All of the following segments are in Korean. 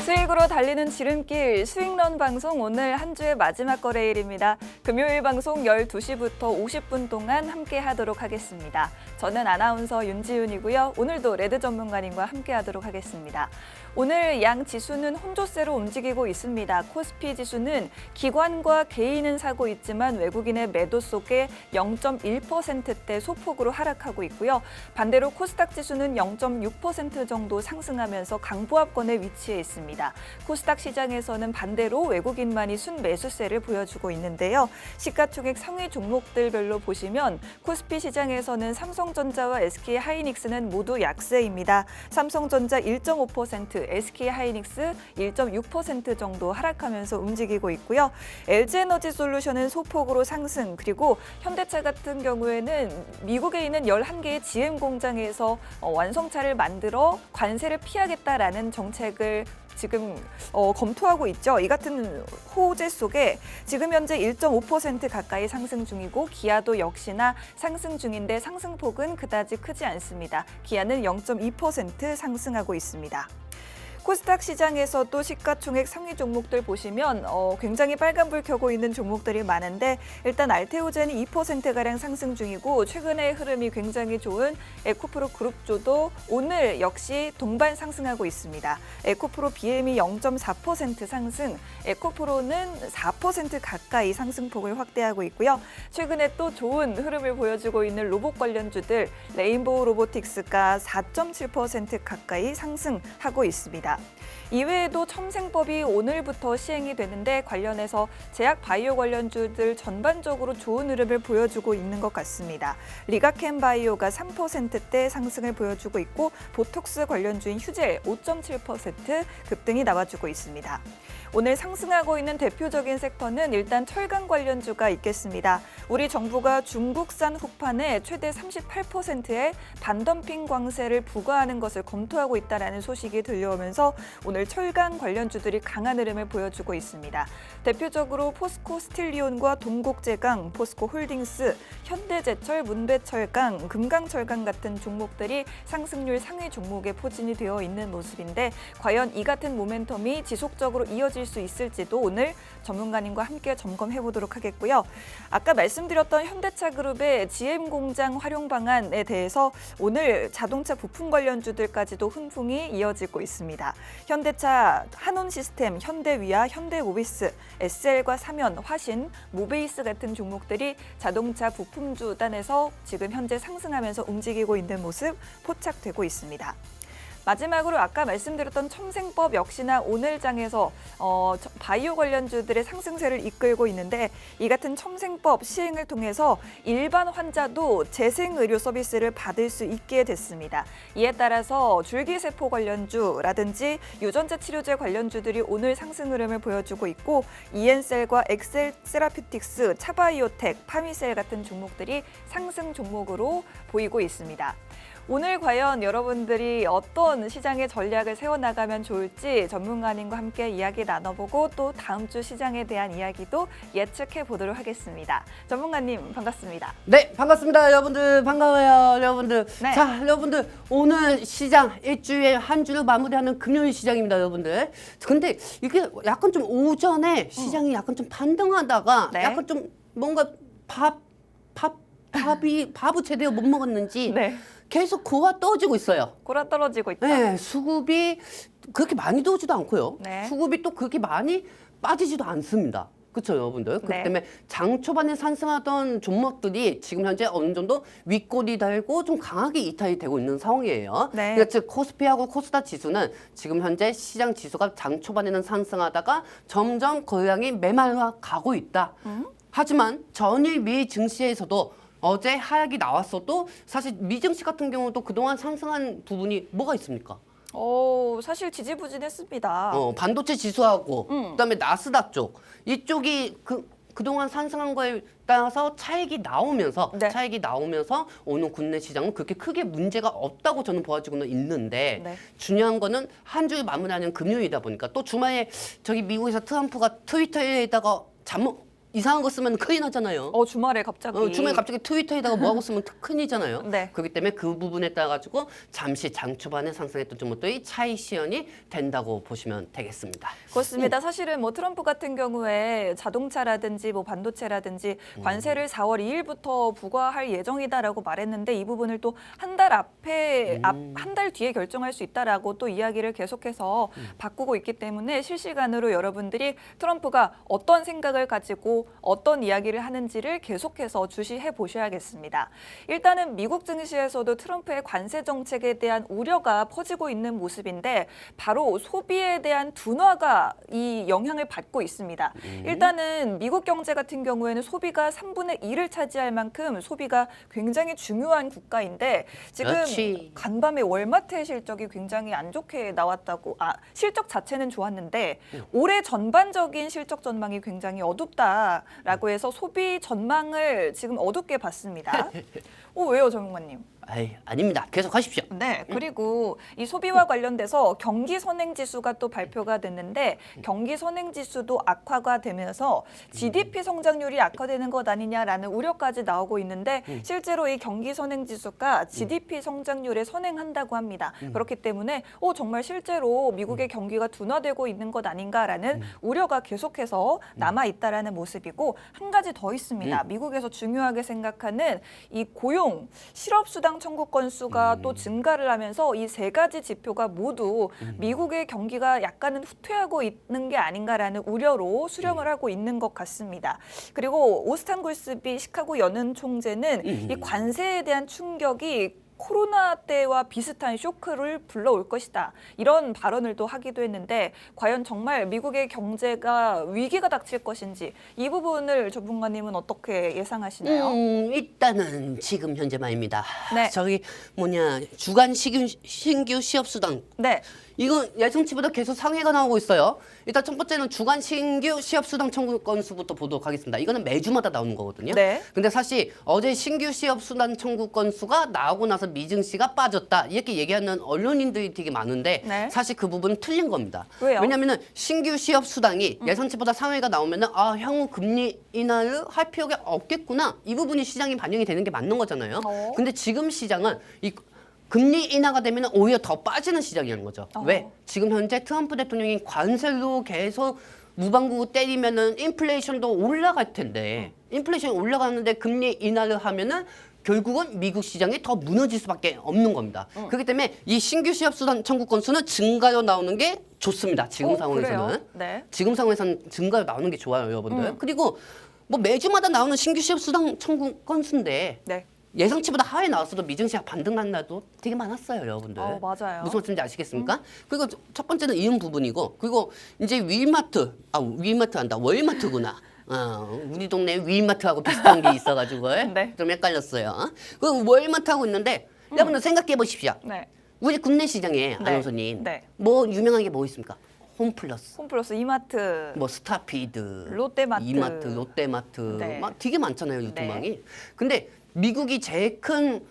수익으로 달리는 지름길 스윙런 방송 오늘 한 주의 마지막 거래일입니다. 금요일 방송 12시부터 50분 동안 함께 하도록 하겠습니다. 저는 아나운서 윤지윤이고요. 오늘도 레드 전문가님과 함께 하도록 하겠습니다. 오늘 양 지수는 혼조세로 움직이고 있습니다. 코스피 지수는 기관과 개인은 사고 있지만 외국인의 매도 속에 0.1%대 소폭으로 하락하고 있고요. 반대로 코스닥 지수는 0.6% 정도 상승하면서 강보합권에 위치해 있습니다. 코스닥 시장에서는 반대로 외국인만이 순매수세를 보여주고 있는데요. 시가총액 상위 종목들별로 보시면 코스피 시장에서는 삼성전자와 SK하이닉스는 모두 약세입니다. 삼성전자 1.5%, SK하이닉스 1.6% 정도 하락하면서 움직이고 있고요. LG에너지솔루션은 소폭으로 상승, 그리고 현대차 같은 경우에는 미국에 있는 11개의 GM 공장에서 완성차를 만들어 관세를 피하겠다라는 정책을 지금 검토하고 있죠. 이 같은 호재 속에 지금 현재 1.5% 가까이 상승 중이고 기아도 역시나 상승 중인데 상승폭은 그다지 크지 않습니다. 기아는 0.2% 상승하고 있습니다. 코스닥 시장에서도 시가총액 상위 종목들 보시면 굉장히 빨간불 켜고 있는 종목들이 많은데 일단 알테오젠이 2%가량 상승 중이고 최근의 흐름이 굉장히 좋은 에코프로 그룹주도 오늘 역시 동반 상승하고 있습니다. 에코프로 BM이 0.4% 상승, 에코프로는 4% 가까이 상승폭을 확대하고 있고요. 최근에 또 좋은 흐름을 보여주고 있는 로봇 관련주들 레인보우 로보틱스가 4.7% 가까이 상승하고 있습니다. 이외에도 첨생법이 오늘부터 시행이 되는데 관련해서 제약 바이오 관련주들 전반적으로 좋은 흐름을 보여주고 있는 것 같습니다. 리가켄 바이오가 3%대 상승을 보여주고 있고 보톡스 관련주인 휴젤 5.7% 급등이 나와주고 있습니다. 오늘 상승하고 있는 대표적인 섹터는 일단 철강 관련주가 있겠습니다. 우리 정부가 중국산 혹판에 최대 38%의 반덤핑 관세를 부과하는 것을 검토하고 있다는 소식이 들려오면서 오늘 철강 관련주들이 강한 흐름을 보여주고 있습니다. 대표적으로 포스코 스틸리온과 동국제강, 포스코 홀딩스, 현대제철, 문배철강, 금강철강 같은 종목들이 상승률 상위 종목에 포진이 되어 있는 모습인데 과연 이 같은 모멘텀이 지속적으로 이어질 수 있을지도 오늘 전문가님과 함께 점검해 보도록 하겠고요. 아까 말씀드렸던 현대차 그룹의 GM 공장 활용 방안에 대해서 오늘 자동차 부품 관련주들까지도 훈풍이 이어지고 있습니다. 현대차, 한온시스템, 현대위아, 현대모비스, SL과 사면, 화신, 모베이스 같은 종목들이 자동차 부품주 단에서 지금 현재 상승하면서 움직이고 있는 모습 포착되고 있습니다. 마지막으로 아까 말씀드렸던 첨생법 역시나 오늘 장에서 바이오 관련주들의 상승세를 이끌고 있는데 이 같은 첨생법 시행을 통해서 일반 환자도 재생의료 서비스를 받을 수 있게 됐습니다. 이에 따라서 줄기세포 관련주라든지 유전자 치료제 관련주들이 오늘 상승 흐름을 보여주고 있고 이엔셀과 엑셀 세라피틱스, 차바이오텍, 파미셀 같은 종목들이 상승 종목으로 보이고 있습니다. 오늘 과연 여러분들이 어떤 시장의 전략을 세워나가면 좋을지 전문가님과 함께 이야기 나눠보고 또 다음 주 시장에 대한 이야기도 예측해 보도록 하겠습니다. 전문가님 반갑습니다. 네, 반갑습니다. 여러분들 반가워요. 여러분들. 네. 자, 여러분들 오늘 시장 일주일 한 주를 마무리하는 금요일 시장입니다, 여러분들. 근데 이게 약간 좀 오전에 시장이 약간 좀 반등하다가 네. 약간 좀 뭔가 밥을 제대로 못 먹었는지 네. 계속 고가 떨어지고 있어요. 골아 떨어지고 있다. 네, 수급이 그렇게 많이 들어오지도 않고요. 네. 수급이 또 그렇게 많이 빠지지도 않습니다. 그렇죠, 여러분들. 그렇기 네. 때문에 장 초반에 상승하던 종목들이 지금 현재 어느 정도 윗골이 달고 좀 강하게 이탈이 되고 있는 상황이에요. 네. 그러니까 즉 코스피하고 코스닥 지수는 지금 현재 시장 지수가 장 초반에는 상승하다가 점점 거래량이 메말라 가고 있다. 하지만 전일 미 증시에서도 어제 하락이 나왔어도 사실 미 증시 같은 경우도 그동안 상승한 부분이 뭐가 있습니까? 사실 지지부진했습니다. 반도체 지수하고 그다음에 나스닥 쪽 이쪽이 그동안 상승한 거에 따라서 차익이 나오면서 네. 오늘 국내 시장은 그렇게 크게 문제가 없다고 저는 보아지고는 있는데 네. 중요한 거는 한 주 마무리하는 금요일이다 보니까 또 주말에 저기 미국에서 트럼프가 트위터에다가 이상한 거 쓰면 큰일 나잖아요. 주말에 갑자기. 주말에 갑자기 트위터에다가 뭐하고 쓰면 큰일이잖아요. 네. 그렇기 때문에 그 부분에 따라 가지고 잠시 장 초반에 상승했던 종목들이 차익 실현이 된다고 보시면 되겠습니다. 그렇습니다. 사실은 뭐 트럼프 같은 경우에 자동차라든지 뭐 반도체라든지 관세를 4월 2일부터 부과할 예정이다라고 말했는데 이 부분을 또 한 달 앞에 한 달 뒤에 결정할 수 있다라고 또 이야기를 계속해서 바꾸고 있기 때문에 실시간으로 여러분들이 트럼프가 어떤 생각을 가지고 어떤 이야기를 하는지를 계속해서 주시해 보셔야겠습니다. 일단은 미국 증시에서도 트럼프의 관세 정책에 대한 우려가 퍼지고 있는 모습인데 바로 소비에 대한 둔화가 이 영향을 받고 있습니다. 일단은 미국 경제 같은 경우에는 소비가 3분의 1을 차지할 만큼 소비가 굉장히 중요한 국가인데 지금 그렇지. 간밤에 월마트의 실적이 굉장히 안 좋게 나왔다고 실적 자체는 좋았는데 올해 전반적인 실적 전망이 굉장히 어둡다라고 해서 소비 전망을 지금 어둡게 봤습니다. 왜요, 전문가님? 아닙니다. 계속 하십시오. 네, 그리고 이 소비와 관련돼서 경기 선행 지수가 또 발표가 됐는데 경기 선행 지수도 악화가 되면서 GDP 성장률이 악화되는 것 아니냐라는 우려까지 나오고 있는데 실제로 이 경기 선행 지수가 GDP 성장률에 선행한다고 합니다. 그렇기 때문에 정말 실제로 미국의 경기가 둔화되고 있는 것 아닌가라는 우려가 계속해서 남아 있다라는 모습이고 한 가지 더 있습니다. 미국에서 중요하게 생각하는 이 고용, 실업수당 청구 건수가 또 증가를 하면서 이 세 가지 지표가 모두 미국의 경기가 약간은 후퇴하고 있는 게 아닌가라는 우려로 수렴을 하고 있는 것 같습니다. 그리고 오스탄 골스비 시카고 연은 총재는 이 관세에 대한 충격이 코로나 때와 비슷한 쇼크를 불러올 것이다. 이런 발언을 또 하기도 했는데 과연 정말 미국의 경제가 위기가 닥칠 것인지 이 부분을 전문가님은 어떻게 예상하시나요? 일단은 지금 현재 말입니다. 네. 저기 주간 신규 취업 수당. 네. 이건 예상치보다 계속 상회가 나오고 있어요. 일단 첫 번째는 주간 신규 취업수당 청구 건수부터 보도록 하겠습니다. 이거는 매주마다 나오는 거거든요. 네. 근데 사실 어제 신규 취업수당 청구 건수가 나오고 나서 미증시가 빠졌다. 이렇게 얘기하는 언론인들이 되게 많은데 네. 사실 그 부분은 틀린 겁니다. 왜요? 왜냐하면 신규 취업수당이 예상치보다 상회가 나오면은 향후 금리 인하를 할 필요가 없겠구나. 이 부분이 시장이 반영이 되는 게 맞는 거잖아요. 근데 지금 시장은 금리 인하가 되면 오히려 더 빠지는 시장이라는 거죠. 왜? 지금 현재 트럼프 대통령이 관세로 계속 무방구 때리면은 인플레이션도 올라갈 텐데 인플레이션이 올라가는데 금리 인하를 하면은 결국은 미국 시장이 더 무너질 수밖에 없는 겁니다. 그렇기 때문에 이 신규 취업 수당 청구 건수는 증가로 나오는 게 좋습니다. 지금 상황에서는. 그래요? 네. 지금 상황에서는 증가로 나오는 게 좋아요, 여러분들. 그리고 뭐 매주마다 나오는 신규 취업 수당 청구 건수인데 네. 예상치보다 하회 나왔어도 미증시가 반등한 날도 되게 많았어요, 여러분들. 맞아요. 무슨 말씀인지 아시겠습니까? 그리고 첫 번째는 이런 부분이고, 그리고 이제 월마트구나. 우리 동네에 위마트하고 비슷한 게 있어가지고 네. 좀 헷갈렸어요. 그 월마트하고 있는데 여러분들 생각해 보십시오. 네. 우리 국내 시장에 아나운서님 네. 뭐 유명한 게 뭐 있습니까? 홈플러스. 홈플러스, 이마트, 뭐 스타피드, 롯데마트. 이마트, 롯데마트 네. 막 되게 많잖아요 유통망이. 네. 근데 미국이 제일 큰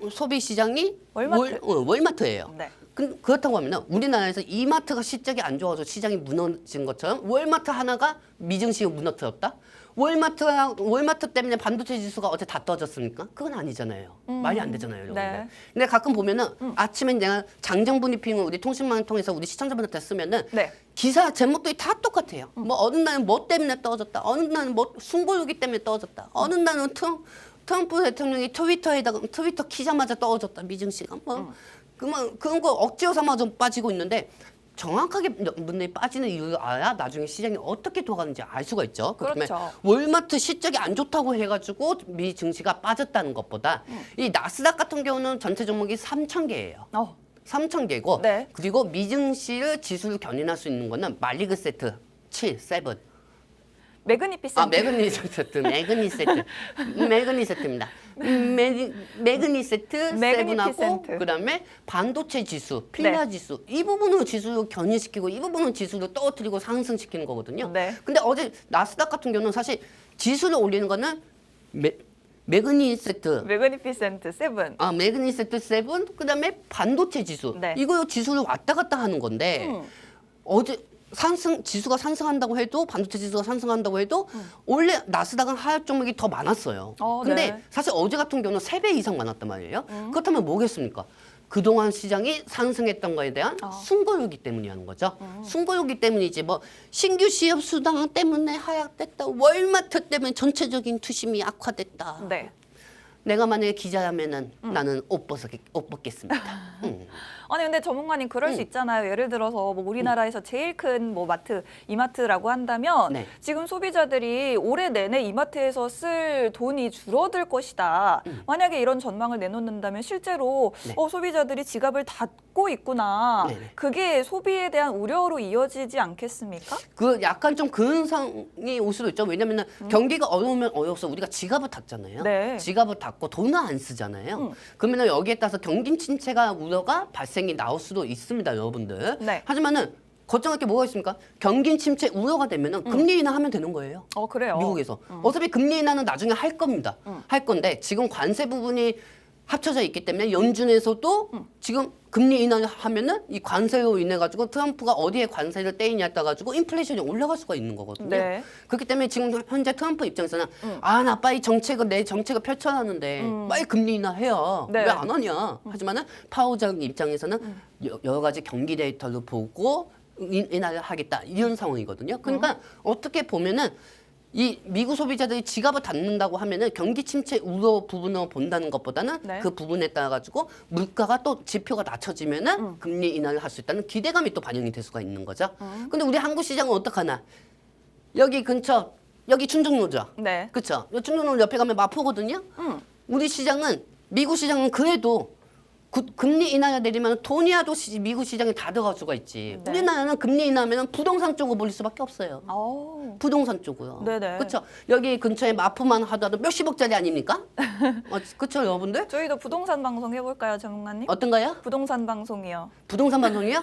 소비 시장이 월마트. 월마트예요. 네. 그렇다고 하면 우리나라에서 이마트가 실적이 안 좋아서 시장이 무너진 것처럼 월마트 하나가 미증시가 무너뜨렸다? 월마트 때문에 반도체 지수가 어제 다 떨어졌습니까? 그건 아니잖아요. 말이 안 되잖아요, 여러분들. 네. 근데 가끔 보면은 아침에 내가 장정 브리핑을 우리 통신망을 통해서 우리 시청자분한테 쓰면은 네. 기사 제목들이 다 똑같아요. 뭐 어느 날은 뭐 때문에 떨어졌다. 어느 날은 뭐 순고유기 때문에 떨어졌다. 어느 날은 트럼프 대통령이 트위터 키자마자 떨어졌다. 미증시가 그런 거 억지로 삼아서 빠지고 있는데 정확하게 분들이 빠지는 이유를 알아야 나중에 시장이 어떻게 돌아가는지 알 수가 있죠. 그렇죠. 월마트 실적이 안 좋다고 해가지고 미 증시가 빠졌다는 것보다 이 나스닥 같은 경우는 전체 종목이 3,000개예요. 3,000개고 네. 그리고 미증시를 지수를 견인할 수 있는 거는 말리그 세트 7. 매그니피센트. 매그니 세트입니다. 매그니 세트 매그니피센트. 7하고 그다음에 반도체 지수, 필라 지수 이 부분을 지수로 견인시키고 이 부분은 지수를 떨어뜨리고 상승시키는 거거든요. 네. 근데 어제 나스닥 같은 경우는 사실 지수를 올리는 거는 매그니 세트 매그니피센트 7. 매그니 세트 7 그다음에 반도체 지수 네. 이거 지수를 왔다 갔다 하는 건데 어제 지수가 상승한다고 해도 반도체 지수가 상승한다고 해도 원래 나스닥은 하락 종목이 더 많았어요. 근데 네. 사실 어제 같은 경우는 3배 이상 많았단 말이에요. 그렇다면 뭐겠습니까? 그동안 시장이 상승했던 거에 대한 승고욕이 때문이라는 거죠. 승고욕이 때문이지 뭐 신규 시업 수당 때문에 하락됐다. 월마트 때문에 전체적인 투심이 악화됐다. 네. 내가 만약에 기자라면은 나는 옷 벗겠습니다. 아니 근데 전문가님 그럴 수 있잖아요. 예를 들어서 뭐 우리나라에서 제일 큰 뭐 마트, 이마트라고 한다면 네. 지금 소비자들이 올해 내내 이마트에서 쓸 돈이 줄어들 것이다. 만약에 이런 전망을 내놓는다면 실제로 네. 소비자들이 지갑을 닫고 있구나. 네네. 그게 소비에 대한 우려로 이어지지 않겠습니까? 그 약간 좀 그런 상황이 올 수도 있죠. 왜냐면은 경기가 어려우면 어려워서 우리가 지갑을 닫잖아요. 네. 지갑을 닫고 돈을 안 쓰잖아요. 그러면 여기에 따라서 경기 침체가 우려가 발생이 나올 수도 있습니다, 여러분들. 네. 하지만은 걱정할 게 뭐가 있습니까? 경기 침체 우려가 되면은 금리 인하하면 되는 거예요. 그래요. 미국에서. 어차피 금리 인하는 나중에 할 겁니다. 할 건데 지금 관세 부분이 합쳐져 있기 때문에 연준에서도 지금 금리 인하를 하면은 이 관세로 인해 가지고 트럼프가 어디에 관세를 떼이냐에 따라 가지고 인플레이션이 올라갈 수가 있는 거거든요. 네. 그렇기 때문에 지금 현재 트럼프 입장에서는 나 빨리 내 정책을 펼쳐놨는데 빨리 금리 인하해요. 네. 왜 안 하냐? 하지만은 파우장 입장에서는 여러 가지 경기 데이터를 보고 인하를 하겠다 이런 상황이거든요. 그러니까 어떻게 보면은 이 미국 소비자들이 지갑을 닫는다고 하면은 경기 침체 우려 부분을 본다는 것보다는 네. 그 부분에 따라 가지고 물가가 또 지표가 낮춰지면은 금리 인하를 할 수 있다는 기대감이 또 반영이 될 수가 있는 거죠. 근데 우리 한국 시장은 어떡하나? 여기 근처 여기 충정로죠. 네. 그렇죠. 충정로 옆에 가면 마포거든요. 우리 시장은 미국 시장은 그래도 금리 인하가 내리면 돈이라도 미국 시장에 다 들어갈 수가 있지. 네. 우리나라는 금리 인하하면 부동산 쪽으로 몰릴 수밖에 없어요. 부동산 쪽으로. 네네. 그렇죠. 여기 근처에 마포만 하더라도 몇십억짜리 아닙니까? 그렇죠, 여러분들? 저희도 부동산 방송 해볼까요, 전문가님? 어떤가요? 부동산 방송이요. 부동산 방송이요?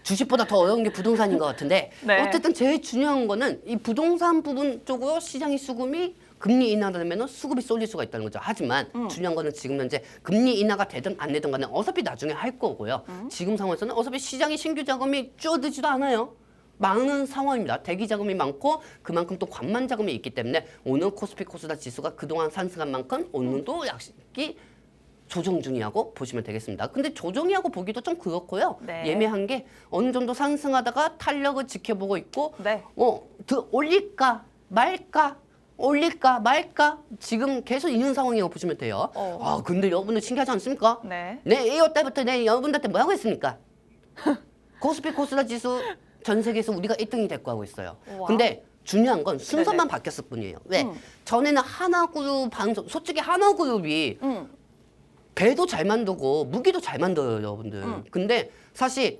주식보다 더 어려운 게 부동산인 것 같은데 네. 어쨌든 제일 중요한 거는 이 부동산 부분 쪽으로 시장의 수급이 금리 인하가 되면 수급이 쏠릴 수가 있다는 거죠. 하지만 중요한 거는 지금 현재 금리 인하가 되든 안 되든 간에 어차피 나중에 할 거고요. 지금 상황에서는 어차피 시장의 신규 자금이 줄어들지도 않아요. 많은 상황입니다. 대기 자금이 많고 그만큼 또 관만 자금이 있기 때문에 오늘 코스피 코스닥 지수가 그동안 상승한 만큼 오늘도 약식이 조정 중이라고 보시면 되겠습니다. 근데 조정이라고 보기도 좀 그렇고요. 네. 예매한 게 어느 정도 상승하다가 탄력을 지켜보고 있고 네. 더 올릴까 말까 올릴까 말까 지금 계속 있는 상황이라고 보시면 돼요. 근데 여러분들 신기하지 않습니까? 네. 내 1월 때부터 내 여러분들한테 뭐라고 했습니까? 코스피 코스닥 지수 전 세계에서 우리가 1등이 됐고 하고 있어요. 와. 근데 중요한 건 순서만 네네. 바뀌었을 뿐이에요. 왜? 전에는 하나그룹 방송 솔직히 하나그룹이 배도 잘 만들고 무기도 잘 만들어요, 여러분들. 근데 사실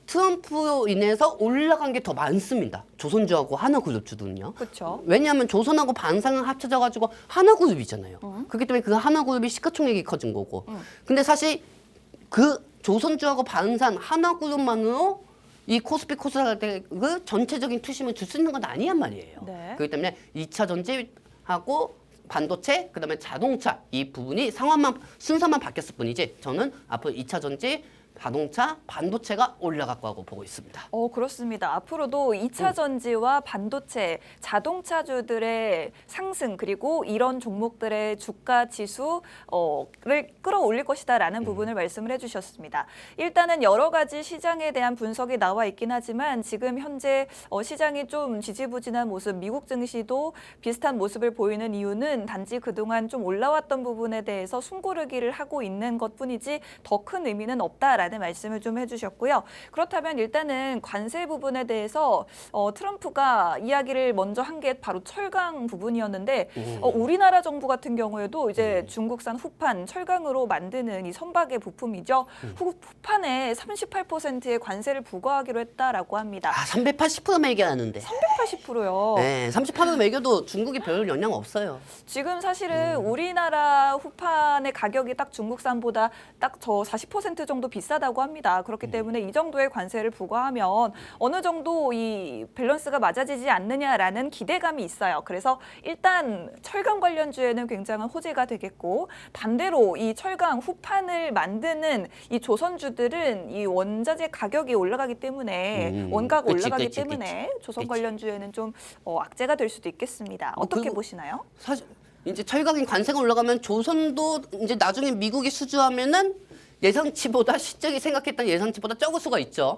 트럼프로 인해서 올라간 게 더 많습니다. 조선주하고 하나그룹주들은요. 그렇죠. 왜냐하면 조선하고 반상을 합쳐져 가지고 하나그룹이잖아요. 그렇기 때문에 그 하나그룹이 시가총액이 커진 거고. 근데 사실 그 조선주하고 반산 하나그룹만으로 이 코스피 코스닥의 그 전체적인 투심을 줄 수 있는 건 아니란 말이에요. 네. 그렇기 때문에 2차 전지하고 반도체, 그다음에 자동차 이 부분이 순서만 바뀌었을 뿐이지 저는 앞으로 2차 전지, 자동차, 반도체가 올라갈 거라고 보고 있습니다. 그렇습니다. 앞으로도 2차 전지와 반도체, 자동차주들의 상승 그리고 이런 종목들의 주가 지수를 끌어올릴 것이다라는 부분을 말씀을 해주셨습니다. 일단은 여러 가지 시장에 대한 분석이 나와 있긴 하지만 지금 현재 시장이 좀 지지부진한 모습, 미국 증시도 비슷한 모습을 보이는 이유는 단지 그동안 좀 올라왔던 부분에 대해서 숨고르기를 하고 있는 것뿐이지 더 큰 의미는 없다라는 말씀을 좀 해주셨고요. 그렇다면 일단은 관세 부분에 대해서 트럼프가 이야기를 먼저 한 게 바로 철강 부분이었는데 우리나라 정부 같은 경우에도 이제 중국산 후판 철강으로 만드는 이 선박의 부품이죠. 후판에 38%의 관세를 부과하기로 했다라고 합니다. 380% 매겨하는데. 380%요. 네, 38% 매겨도 중국이 별 영향 없어요. 지금 사실은 우리나라 후판의 가격이 딱 중국산보다 딱 저 40% 정도 비싸다. 비싸다고 합니다. 그렇기 때문에 이 정도의 관세를 부과하면 어느 정도 이 밸런스가 맞아지지 않느냐라는 기대감이 있어요. 그래서 일단 철강 관련주에는 굉장한 호재가 되겠고 반대로 이 철강 후판을 만드는 이 조선주들은 이 원자재 가격이 올라가기 때문에 원가가 그치, 올라가기 그치, 때문에 조선 그치. 관련주에는 좀 악재가 될 수도 있겠습니다. 어떻게 그리고 보시나요? 사실 이제 철강이 관세가 올라가면 조선도 이제 나중에 미국이 수주하면은 예상치보다 실적이 생각했던 예상치보다 적을 수가 있죠.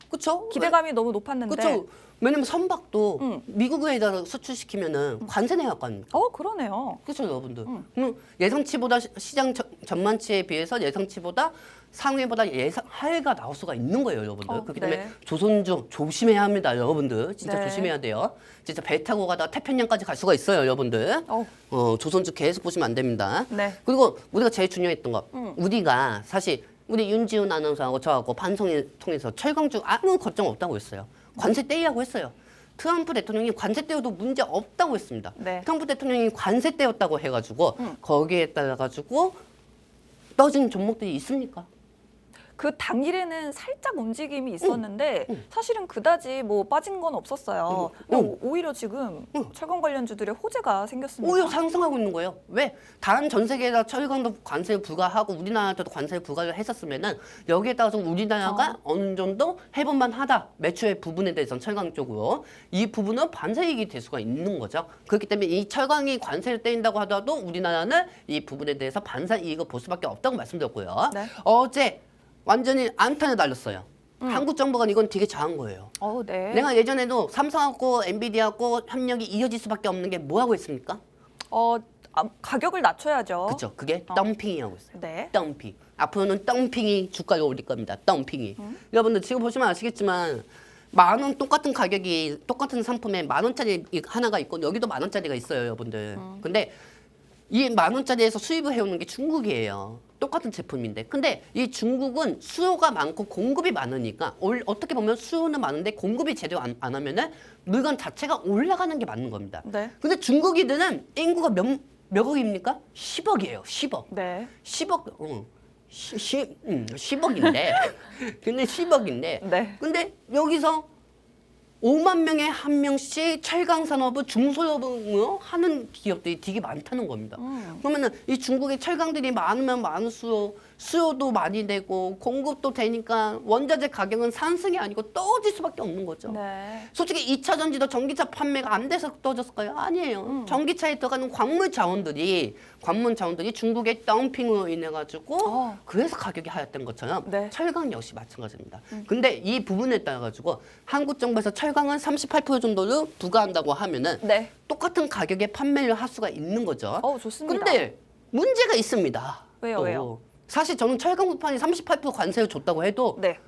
그렇죠? 기대감이 너무 높았는데. 그렇죠. 왜냐면 선박도 미국에다 수출시키면은 관세 내야 할 거 아닙니까? 그러네요. 그렇죠, 여러분들. 그럼 예상치보다 시장 전망치에 비해서 예상치보다 상회보다 예상 하회가 나올 수가 있는 거예요, 여러분들. 그렇기 때문에 네. 조선주 조심해야 합니다, 여러분들. 진짜 네. 조심해야 돼요. 진짜 배 타고 가다가 태평양까지 갈 수가 있어요, 여러분들. 조선주 계속 보시면 안 됩니다. 네. 그리고 우리가 제일 중요했던 거, 우리가 사실 우리 윤지훈 아나운서하고 저하고 방송을 통해서 철강주 아무 걱정 없다고 했어요. 관세 떼이라고 했어요. 트럼프 대통령이 관세 떼어도 문제 없다고 했습니다. 네. 트럼프 대통령이 관세 떼었다고 해가지고 거기에 따라 가지고 떨어진 종목들이 있습니까? 그 당일에는 살짝 움직임이 있었는데 사실은 그다지 뭐 빠진 건 없었어요. 근데 오히려 지금 철강 관련주들의 호재가 생겼습니다. 오히려 상승하고 있는 거예요. 왜? 다른 전 세계에다 철강도 관세를 부과하고 우리나라한테도 관세를 부과를 했었으면은 여기에 따라서 우리나라가 어느 정도 해볼만 하다. 매출의 부분에 대해서는 철강 쪽으로 이 부분은 반사이익이 될 수가 있는 거죠. 그렇기 때문에 이 철강이 관세를 떼인다고 하더라도 우리나라는 이 부분에 대해서 반사이익을 볼 수밖에 없다고 말씀드렸고요. 네. 어제 완전히 안탄을 날렸어요. 한국 정부가 이건 되게 잘한 거예요. 네. 내가 예전에도 삼성하고 엔비디아하고 협력이 이어질 수밖에 없는 게 뭐하고 있습니까? 가격을 낮춰야죠. 그렇죠. 그게 덤핑이라고 있어요. 네. 덤핑. 앞으로는 덤핑이 주가를 올릴 겁니다. 덤핑이. 여러분들 지금 보시면 아시겠지만 10,000원 똑같은 가격이 똑같은 상품에 10,000원짜리 하나가 있고 여기도 10,000원짜리가 있어요, 여러분들. 근데 이 10,000원짜리에서 수입을 해오는 게 중국이에요. 똑같은 제품인데. 근데 이 중국은 수요가 많고 공급이 많으니까 어떻게 보면 수요는 많은데 공급이 제대로 안 하면은 물건 자체가 올라가는 게 맞는 겁니다. 네. 근데 중국이들은 인구가 몇 억입니까? 10억이에요. 10억. 네. 10억. 10억인데. 근데 10억인데. 네. 근데 여기서 5만 명에 한 명씩 철강 산업을 중소형으로 하는 기업들이 되게 많다는 겁니다. 그러면은 이 중국의 철강들이 많으면 많을수록 수요도 많이 되고 공급도 되니까 원자재 가격은 상승이 아니고 떨어질 수밖에 없는 거죠. 네. 솔직히 2차 전지도 전기차 판매가 안 돼서 떨어졌을까요? 아니에요. 전기차에 들어가는 광물 자원들이 중국의 덤핑으로 인해 가지고 그래서 가격이 하락된 것처럼 네. 철강 역시 마찬가지입니다. 근데 이 부분에 따라 가지고 한국 정부에서 철강은 38% 정도를 부과한다고 하면은 네. 똑같은 가격에 판매를 할 수가 있는 거죠. 좋습니다. 근데 문제가 있습니다. 왜요, 왜요? 사실 저는 철강 부판이 38% 관세를 줬다고 해도 네.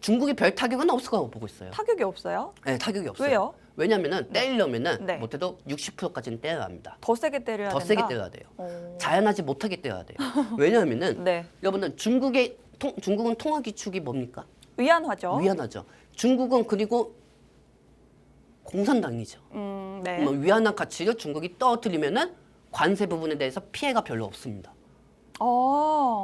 중국이 별 타격은 없을 거라고 보고 있어요. 타격이 없어요? 네, 타격이 없어요. 왜요? 왜냐면은 떼려면은 네. 못해도 60%까지는 떼야 합니다. 더 세게 때려야 더 된다. 세게 떼야 돼요. 자연하지 못하게 떼야 돼요. 왜냐하면은 네. 여러분들 중국은 통화 기축이 뭡니까? 위안화죠. 위안화죠. 중국은 그리고 공산당이죠. 네. 위안화 가치를 중국이 떨어뜨리면은 관세 부분에 대해서 피해가 별로 없습니다.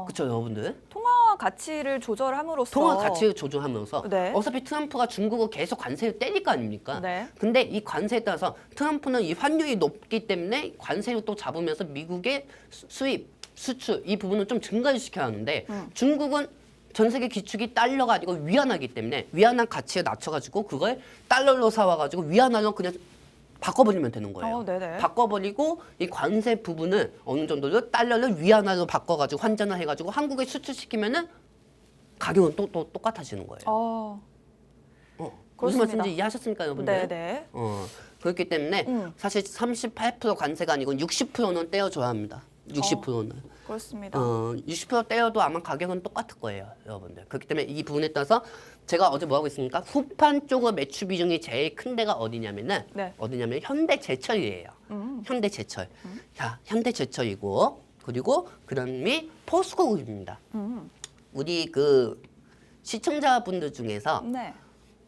그렇죠, 여러분들. 통화 가치를 조절함으로써 통화 가치를 조정하면서 네. 어차피 트럼프가 중국을 계속 관세를 떼릴 거 아닙니까? 네. 근데 이 관세에 따라서 트럼프는 이 환율이 높기 때문에 관세를 또 잡으면서 미국의 수입, 수출 이 부분을 좀 증가를 시켜야 하는데 중국은 전 세계 기축이 달러가 아니고 위안화이기 때문에 위안화 가치에 낮춰가지고 그걸 달러로 사와가지고 위안화로 그냥 바꿔버리면 되는 거예요. 네네. 바꿔버리고 이 관세 부분을 어느 정도로 달러를 위안화로 바꿔가지고 환전을 해가지고 한국에 수출시키면은 가격은 또 똑같아지는 거예요. 무슨 그렇습니다. 말씀인지 이해하셨습니까, 여러분들? 네네. 그렇기 때문에 사실 38% 관세가 아니고 60%는 떼어줘야 합니다. 60%는. 그렇습니다. 60% 떼어도 아마 가격은 똑같을 거예요, 여러분들. 그렇기 때문에 이 부분에 따라서 제가 어제 뭐 하고 있습니까? 후판 쪽의 매출 비중이 제일 큰 데가 어디냐면은 네. 어디냐면 현대제철이에요. 현대제철. 자, 현대제철이고 그리고 그다음이 포스코그룹입니다. 우리 그 시청자분들 중에서 네.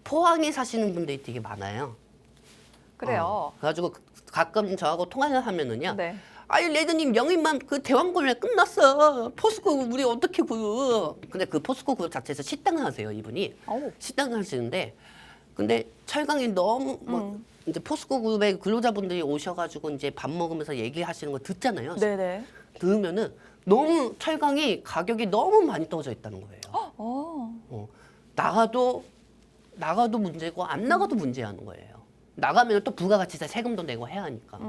포항에 사시는 분들이 되게 많아요. 그래요. 그래가지고 가끔 저하고 통화를 하면은요. 네. 아이 레드님 영입만 그 대왕걸레 끝났어. 포스코 우리 어떻게 근데 그 포스코 그룹 자체에서 식당을 하세요 이분이. 어우. 식당을 하시는데 근데 철강이 너무 이제 포스코 그룹의 근로자분들이 오셔가지고 이제 밥 먹으면서 얘기하시는 거 듣잖아요. 네네. 들으면은 너무 철강이 가격이 너무 많이 떨어져 있다는 거예요. 나가도 문제고 안 나가도 문제하는 거예요. 나가면 또 부가가치세 세금도 내고 해야 하니까.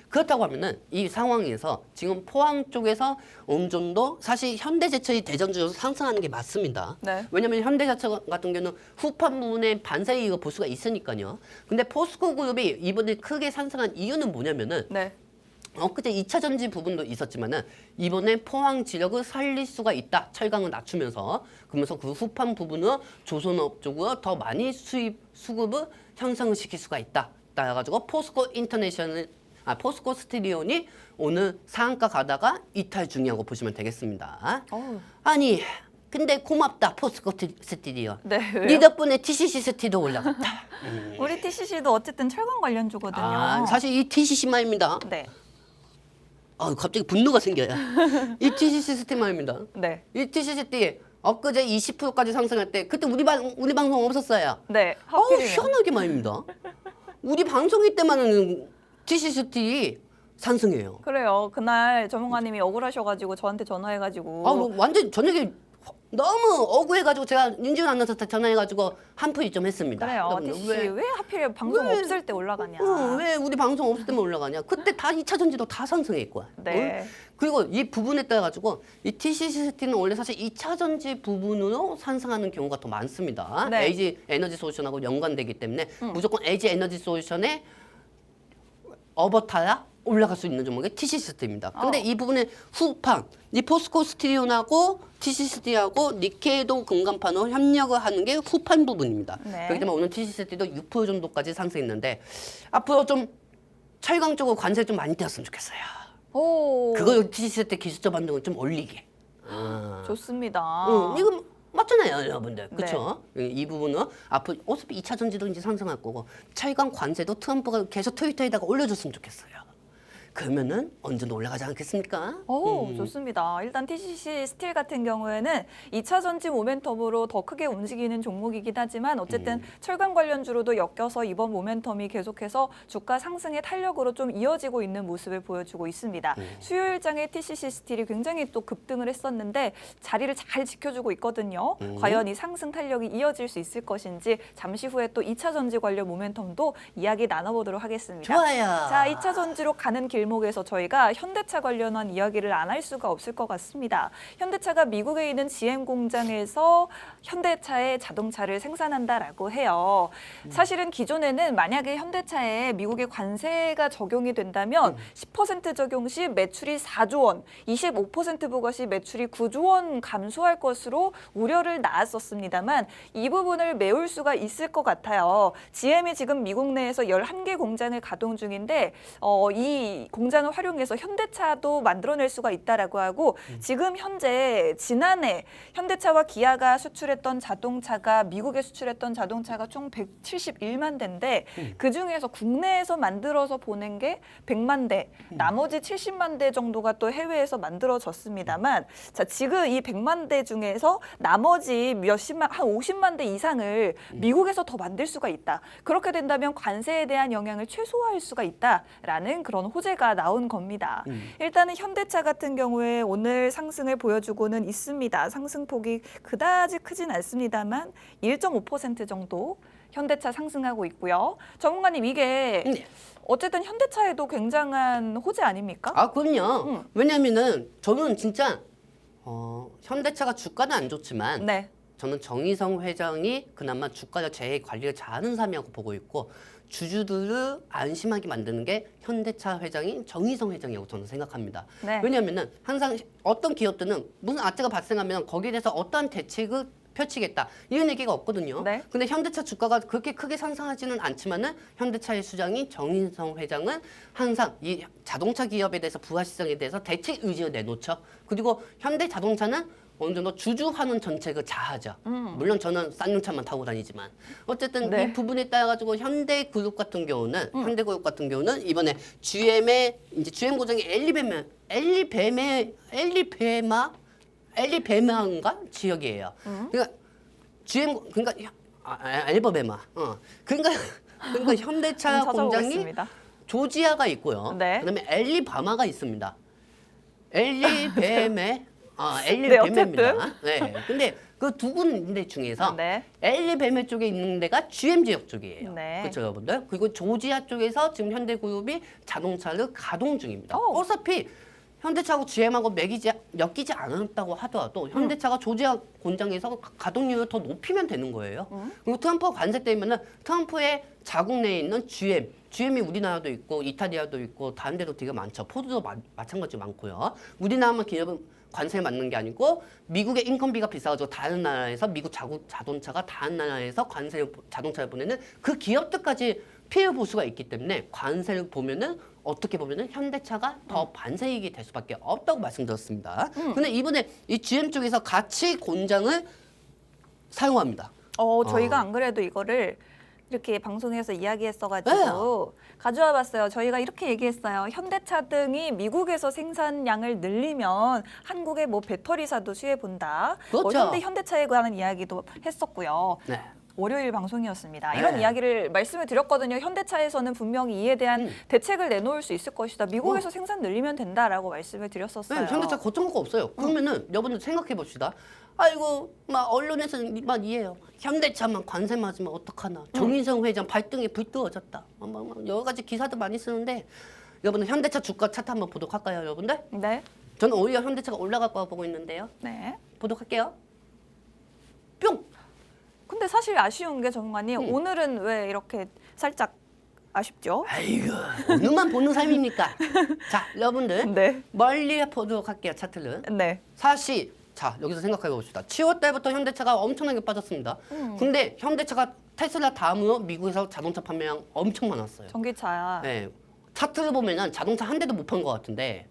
그렇다고 하면은 이 상황에서 지금 포항 쪽에서 어느 정도 사실 현대제철이 대전주로 상승하는 게 맞습니다. 네. 왜냐면 현대제철 같은 경우는 후판 부분에 반사이 이거 볼 수가 있으니까요. 근데 포스코 그룹이 이번에 크게 상승한 이유는 뭐냐면은 네. 엊그제 2차 전지 부분도 있었지만은 이번에 포항 지역을 살릴 수가 있다. 철강을 낮추면서 그러면서 그 후판 부분을 조선업 쪽으로 더 많이 수급을 향상을 시킬 수가 있다. 따라가지고 포스코 스티리온이 오늘 상한가 가다가 이탈 중이라고 보시면 되겠습니다. 어우. 아니 근데 고맙다 포스코 스티리온. 네. 네 왜요? 덕분에 TCC 스티도 올라갔다. 우리 TCC도 어쨌든 철강 관련주거든요. 사실 이 TCC만입니다. 네. 갑자기 분노가 생겨요. 이 TCC 스티마입니다. 네. 이 TCC 때 엊그제 20%까지 상승할 때 그때 우리 방송 없었어요. 네. 하필이면. 희한하게 말입니다. 우리 방송일 때만은 TCC 스티 상승해요. 그래요. 그날 전문가님이 억울하셔가지고 저한테 전화해가지고. 뭐 완전 저녁에 너무 억울해가지고 제가 윤지훈 아나운서한테 전화해가지고 한풀이 좀 했습니다. 그래요. 여러분들, TCC 왜 하필 방송 왜? 없을 때 올라가냐. 왜 우리 방송 없을 때만 올라가냐. 그때 다 2차 전지도 다 상승했고. 네. 그리고 이 부분에 따라 가지고 이 TCC는 원래 사실 2차 전지 부분으로 상승하는 경우가 더 많습니다. 네. LG 에너지 솔루션하고 연관되기 때문에 무조건 LG 에너지 솔루션의 어버타야 올라갈 수 있는 종목이 TCC입니다. 근데 이 부분의 후판, 이 포스코 스티리온하고 TCC하고 니케이도 금간판으로 협력을 하는 게 후판 부분입니다. 네. 그렇기 때문에 오늘 TCC도 6% 정도까지 상승했는데 앞으로 좀 철강 쪽으로 관세 좀 많이 떼었으면 좋겠어요. 오. 그거 TCC 때 기술적 반등을 좀 올리게. 좋습니다. 이거 맞잖아요, 여러분들. 그렇죠? 이 부분은 앞으로 어차피 2차 전지도 이제 상승할 거고 철강 관세도 트럼프가 계속 트위터에다가 올려줬으면 좋겠어요. 그러면은 언제든 올라가지 않겠습니까? 오, 좋습니다. 일단 TCC 스틸 같은 경우에는 2차 전지 모멘텀으로 더 크게 움직이는 종목이긴 하지만 어쨌든 철강 관련주로도 엮여서 이번 모멘텀이 계속해서 주가 상승의 탄력으로 좀 이어지고 있는 모습을 보여주고 있습니다. 수요일장에 TCC 스틸이 굉장히 또 급등을 했었는데 자리를 잘 지켜주고 있거든요. 과연 이 상승 탄력이 이어질 수 있을 것인지 잠시 후에 또 2차 전지 관련 모멘텀도 이야기 나눠보도록 하겠습니다. 좋아요. 자, 2차 전지로 가는 길목에서 저희가 현대차 관련한 이야기를 안 할 수가 없을 것 같습니다. 현대차가 미국에 있는 GM 공장에서 현대차의 자동차를 생산한다라고 해요. 사실은 기존에는 만약에 현대차에 미국의 관세가 적용이 된다면 10% 적용 시 매출이 4조 원, 25% 부과 시 매출이 9조 원 감소할 것으로 우려를 낳았었습니다만 이 부분을 메울 수가 있을 것 같아요. GM이 지금 미국 내에서 11개 공장을 가동 중인데 이 공장을 활용해서 현대차도 만들어낼 수가 있다라고 하고 지금 현재 지난해 현대차와 기아가 수출했던 자동차가 미국에 수출했던 자동차가 총 171만 대인데 그중에서 국내에서 만들어서 보낸 게 100만 대, 나머지 70만 대 정도가 또 해외에서 만들어졌습니다만 자, 지금 이 100만 대 중에서 나머지 몇십만, 한 50만 대 이상을 미국에서 더 만들 수가 있다. 그렇게 된다면 관세에 대한 영향을 최소화할 수가 있다라는 그런 호재가 나온 겁니다. 일단은 현대차 같은 경우에 오늘 상승을 보여주고는 있습니다. 상승폭이 그다지 크진 않습니다만 1.5% 정도 현대차 상승하고 있고요. 전문가님 이게 어쨌든 현대차에도 굉장한 호재 아닙니까? 그럼요. 왜냐면은 저는 진짜 현대차가 주가는 안 좋지만 네. 저는 정의성 회장이 그나마 주가 자체 관리를 잘하는 사람이라고 보고 있고 주주들을 안심하게 만드는 게 현대차 회장인 정의성 회장이라고 저는 생각합니다. 네. 왜냐하면은 항상 어떤 기업들은 무슨 아트가 발생하면 거기에 대해서 어떠한 대책을 펼치겠다 이런 얘기가 없거든요. 네. 근데 현대차 주가가 그렇게 크게 상승하지는 않지만은 현대차의 수장인 정인성 회장은 항상 이 자동차 기업에 대해서 부가시장에 대해서 대책 의지를 내놓죠. 그리고 현대자동차는 어느 정도 주주하는 정책을 자하죠. 물론 저는 쌍용차만 타고 다니지만 어쨌든 네. 이 부분에 따라 가지고 현대그룹 같은 경우는 이번에 GM의 이제 GM 고정이 엘리베마인가 지역이에요. 그러니까 GM 그러니까 엘버베마. 그러니까 현대차 공장이 찾아보겠습니다. 조지아가 있고요. 네. 그다음에 엘리바마가 있습니다. 엘리베메입니다. 네. 근데 그 두 군데 중에서 네. 엘리베메 쪽에 있는 데가 GM 지역 쪽이에요. 네. 그렇죠, 여러분들? 그리고 조지아 쪽에서 지금 현대그룹이 자동차를 가동 중입니다. 오. 어차피 현대차하고 GM하고 엮이지 않았다고 하더라도 현대차가 조지아 공장에서 가동률을 더 높이면 되는 거예요. 그리고 트럼프 관세 때문에 트럼프의 자국 내에 있는 GM이 우리나라도 있고 이탈리아도 있고 다른 데도 되게 많죠. 포드도 마찬가지 많고요. 우리나라만 기업은 관세를 맞는 게 아니고 미국의 인건비가 비싸가지고 다른 나라에서 미국 자국 자동차가 다른 나라에서 자동차를 보내는 그 기업들까지 피해 볼 수가 있기 때문에 관세를 보면은 어떻게 보면은 현대차가 더 반세이익이 될 수밖에 없다고 말씀드렸습니다. 근데 이번에 이 GM 쪽에서 같이 공장을 사용합니다. 저희가 안 그래도 이거를 이렇게 방송에서 이야기했어가지고 가져와 봤어요. 저희가 이렇게 얘기했어요. 현대차 등이 미국에서 생산량을 늘리면 한국의 뭐 배터리사도 수혜본다. 그렇죠. 현대차에 관한 이야기도 했었고요. 네. 월요일 방송이었습니다. 네. 이런 이야기를 말씀을 드렸거든요. 현대차에서는 분명히 이에 대한 대책을 내놓을 수 있을 것이다. 미국에서 생산 늘리면 된다라고 말씀을 드렸었어요. 네, 현대차 걱정할 거 없어요. 그러면은 여러분들 생각해 봅시다. 아이고 막 언론에서는 막 이해해요. 현대차만 관세 맞으면 어떡하나. 정인성 회장 발등에 불 뜨어졌다. 막 여러 가지 기사도 많이 쓰는데 여러분들 현대차 주가 차트 한번 보도록 할까요, 여러분들? 네. 저는 오히려 현대차가 올라갈 거라고 보고 있는데요. 네. 보도록 할게요. 뿅! 근데 사실 아쉬운 게 전문가님 오늘은 왜 이렇게 살짝 아쉽죠? 아이고 오늘만 보는 삶입니까? 자, 여러분들 네. 멀리 보도록 할게요, 차트를. 네. 사실 자 여기서 생각해 봅시다. 7월 달부터 현대차가 엄청나게 빠졌습니다. 근데 현대차가 테슬라 다음으로 미국에서 자동차 판매량 엄청 많았어요. 전기차야. 네, 차트를 보면은 자동차 한 대도 못 판 것 같은데,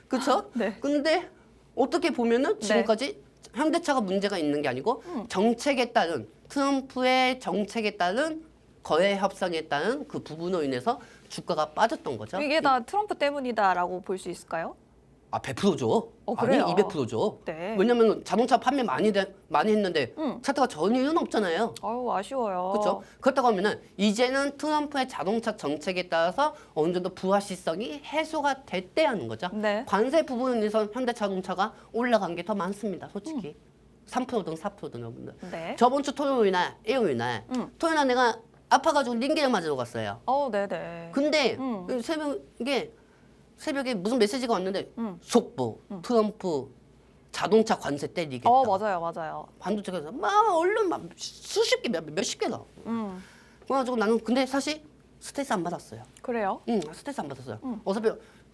그렇죠? 네. 근데 어떻게 보면은 지금까지 현대차가 문제가 있는 게 아니고 정책에 따른 트럼프의 정책에 따른 거래 협상에 따른 그 부분으로 인해서 주가가 빠졌던 거죠. 이게 다 트럼프 때문이다라고 볼 수 있을까요? 100%죠. 그래요? 아니 200%죠. 네. 왜냐면 자동차 판매 많이 했는데 차트가 전혀 이유는 없잖아요. 아유 아쉬워요. 그렇죠. 그렇다고 하면은 이제는 트럼프의 자동차 정책에 따라서 어느 정도 불확실성이 해소가 됐대 하는 거죠. 네. 관세 부분에서 현대자동차가 올라간 게 더 많습니다. 솔직히 3%든 4%든 여러분들. 네. 저번 주 토요일 날, 일요일 날 내가 아파가지고 링겔을 맞으러 갔어요. 네네. 근데 새벽에 무슨 메시지가 왔는데 속보 트럼프 자동차 관세 때리겠다. 맞아요. 반도체에서 막 얼른 막 수십 개 몇십 개가. 그래가지고 나는 근데 사실 스트레스 안 받았어요. 그래요? 스트레스 안 받았어요. 어차피